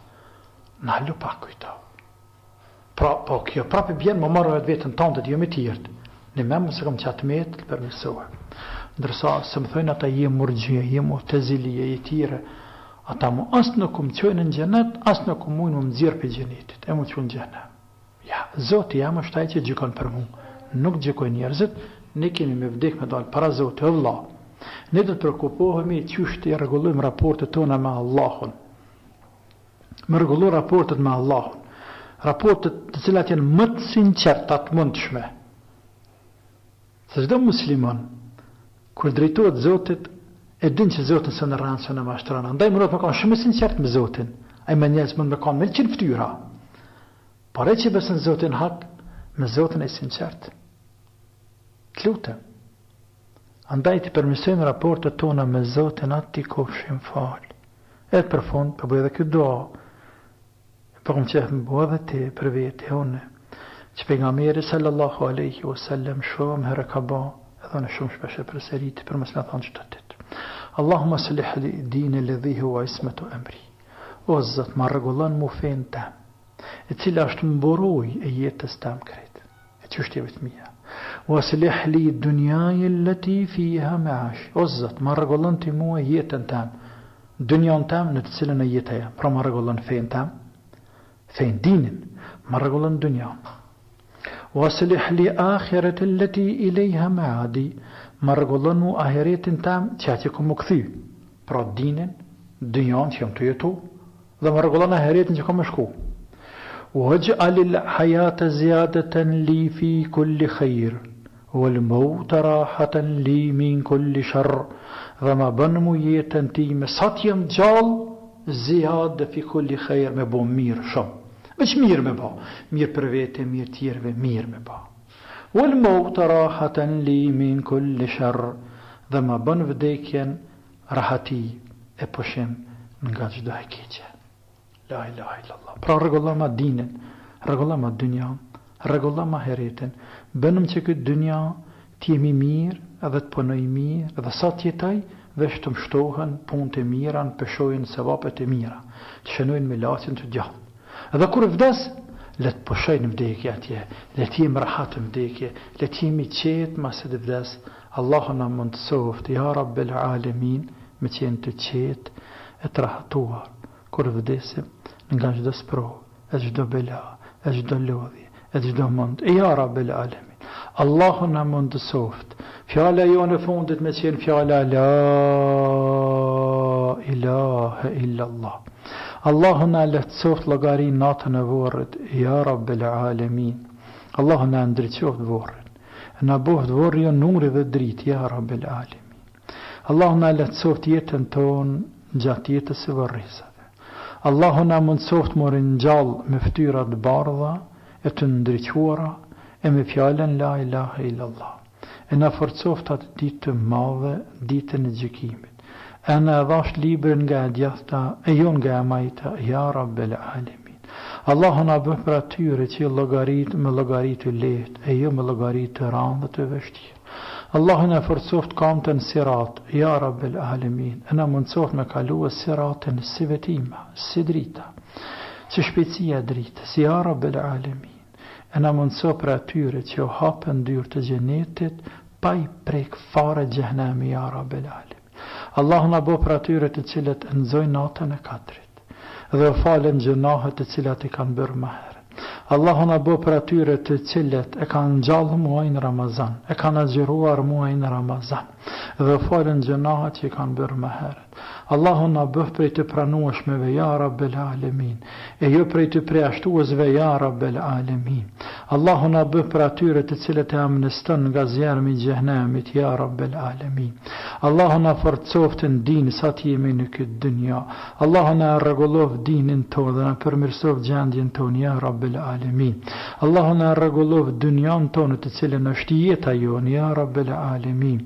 Na lu pak kujto. Po kjo prapë bjen më marrë vetë vetën tonë të jo me tjertë. Në me më se kam qatë metë të përmirësohe. Ndërsa se më thojnë ata je murgjie, je mu'tazilije, je tjere, ata mu asë nuk më qojnë në gjenet, asë nuk më mujnë më dzirë për gjenetit, e mu qojnë gjenet. Ja, Zoti jam është taj që gjikon për mu. Nuk gjikon njerëzit, ne kemi me vdek me dalë para Zoti o Allah. Ne do të preokupohemi qysh të rregullojmë raportet tona me Allahun. Me rregullu raportet me Allahun. Raportet të cilat janë më të sinqerta të mundshme. Se çdo musliman kur drejtohet Zotit, e din që Zotin së në ranë së në mashtërana. Andaj më me kanë shumë sinqert me Zotin. Ai me njerëz mund me kanë me qenë ftyra. Por e që besën Zotin hak, me Zotin e sinqert. Të lutem. Andaj të përmirësojmë raportet tona me Zotin ati kofshim falë. Edhe për fund, për bëjë dhe këtë doa, për këmë qëfë më bëjë dhe ti për vete une, që pejgamberi sallallahu aleyhi wa sallam shumë herë ka ba, edhe në shumë shpeshe për seriti, për mësë me thonë qëtëtit. Allahumma salih li dini ledhi hua ismetu emri. O zëtë, ma regullan mu fejnë tem, e cila është mboroj e jetës tem krejt. çështjeve të mia. Waslih li dunyaja allati fiha ma'ash. O Zot, më rregullon ti mua jetën time, dunjon time në të cilën e jetoj. Pra më rregullon fen time, fen dinin, më rregullon dunjon. Waslih li akhirati allati ilayha ma'adi. Më rregullon mu ahiretin time që atë ku më kthy. Pra dinin, dunjon që jam të jetu, dhe më rregullon ahiretin që kam shku. واجعل الحياة زيادة لي في كل خير والموت راحة لي من كل شر وما بنمو يتنتيم ساتيم جال زيادة في كل خير مبو مير شم مش مير مبا مير برفيت مير تير مير مبا والموت راحة لي من كل شر وما بن وديكين راحتي epushem nga çdo e keqe. La ilaha illallah. Pra rregullama dinin, rregullama dynjan, rregullama ahiretin. Bënëm që këtë dynja të jemi mirë, edhe të punoj mirë, edhe sa të jetoj, veç të mshtohen punët e mira, në peshojnë sevapet e mira, të shënojnë me lasin të gjallë. Edhe kur vdes, le të pushojnë vdekje atje, le të jemi rahat vdekje, le të jemi qetë mas e të vdes. Allahu na mund të soft, ja Rabbel Alamin, me qenë të qetë e të rahatuar, kur vdesim nga çdo sprovë, e çdo bela, e çdo lodhje, e çdo mund. Ja Rabbel Alamin. Allahu na mund të soft. Fjala jonë e fundit me qenë fjala la ilaha illa Allah. Allahu na lehtësoft llogarin natën e vorrit, ja Rabbel Alamin. Allahu na ndriçoft vorrin. Na boft vorri jo numri dhe dritë, ja Rabbel Alamin. Allahu na lehtësoft jetën tonë gjatë jetës së varrisave. Allahu na mundsoft morin gjallë me fytyra të bardha e të ndriçuara e me fjalën la ilaha illallah. E na forcoft atë ditë të madhe, ditën e gjykimit. E na dhash librin nga e djathta e jo nga e majta, ja Rabbel Alamin. Allahu na bëf për atyre që llogarit me llogaritë lehtë e jo me llogaritë të rënda të vështira. Allahu na forcoft kamtën sirat, ja Rabbel Alamin. E na mundsoft me kaluë siratën si vetima, si drita, si shpejtësia dritës, ja Rabbel Alamin. E na mundsoft për atyre që u hapën dyrë të xhenetit pa i prek fare xhehenami, ja Rabbel Alamin. Allahu na bëf për atyre të cilët nxojnë natën e katërit dhe falen gjunahet të cilat i kanë bërë më herët. Allahu na bëf për atyre të cilët e kanë ngjallë muajin Ramazan, e kanë agjëruar muajin Ramazan dhe falen gjunahet që i kanë bërë më herët. Allahu na bëf prej të pranueshmeve, ja Rabbel Alamin, e jo prej të preashtuesve, ja Rabbel Alamin. Allahu na bëf për atyre të cilët e amneston nga zjarmi i xhehenemit, ja Rabbel Alamin. Allahu na forcoft në din sa të jemi në këtë dynja. Allahu na rregulloft dinin tonë dhe na përmirësoft gjendjen tonë, ja Rabbel Alamin. Allahu na rregulloft dynjan tonë të cilën është jeta jonë, ja Rabbel Alamin.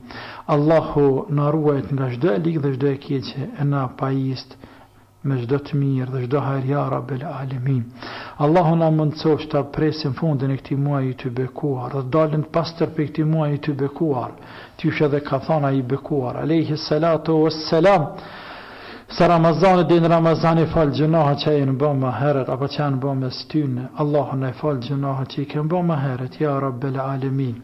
Allahu na ruajt nga çdo e ligë dhe çdo e keqe, e na pajist me çdo të mirë dhe çdo hajër, ja Rabbel Alamin. Allahu na mundsoft ta presim fundin e këtij muaji të bekuar, dhe dalin pastër për këtij muaji të bekuar. Tysh edhe ka thënë ai bekuar, alayhi salatu wassalam, sa Ramazani dhe në Ramazani fal gjunaha që e në bë më herët, apo që e në bë me styne. Allahu në e fal gjunaha që i ke në bë më herët, ja Rabbel Alamin.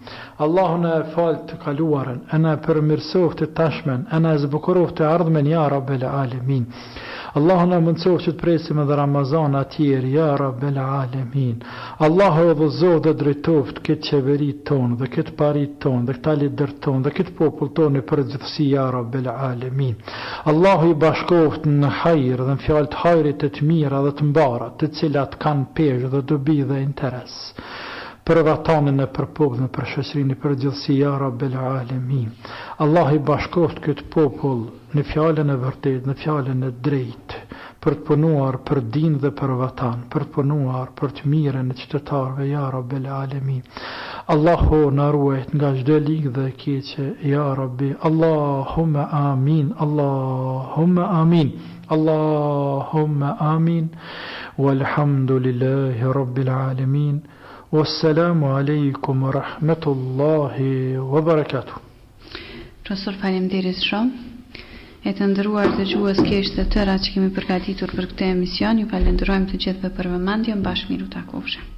Allahu në e fal të kaluarën, e në përmirësof të tashmen, e në zbukurof të ardhmen, ja Rabbel Alamin. Allahu në mundsof që të presim edhe Ramazan atjerë, ja Rabbel Alamin. Allahu e dhëzof dhe drejtoft këtë qeverit tonë, dhe këtë parit tonë, dhe këta lider tonë, dhe këtë popull tonë për gjithësi, ja Rabbel Alamin. Allahu i bashkoft në hajrë dhe në fjalë të hajrit të mira dhe të mbara, të cilat kanë peshë dhe dobi dhe interes për vatanën e për popullin e për shoqërinë për gjithësi, ja Rabbel Alamin. Allah i bashkoft këtë popull në fjalën e vërtetë, në fjalën e drejtë, për të punuar për din dhe për vatan, për të punuar për të mirën e qytetarëve, ja Rabbel Alamin. Allahu na ruajt nga çdo ligë dhe keqe, ja Rabbi. Allahumma amin, Allahumma amin, Allahumma amin. Walhamdulillahi Rabbil Alamin. Wassalamu alaikum wa rahmatullahi wa barakatuh. Profesor, faleminderit shumë. E të nderuar dëgjues kësht të tëra që kemi përgatitur për këtë emision, ju falenderojmë të gjithëve për vëmendjen, bashkë miru takofshëm.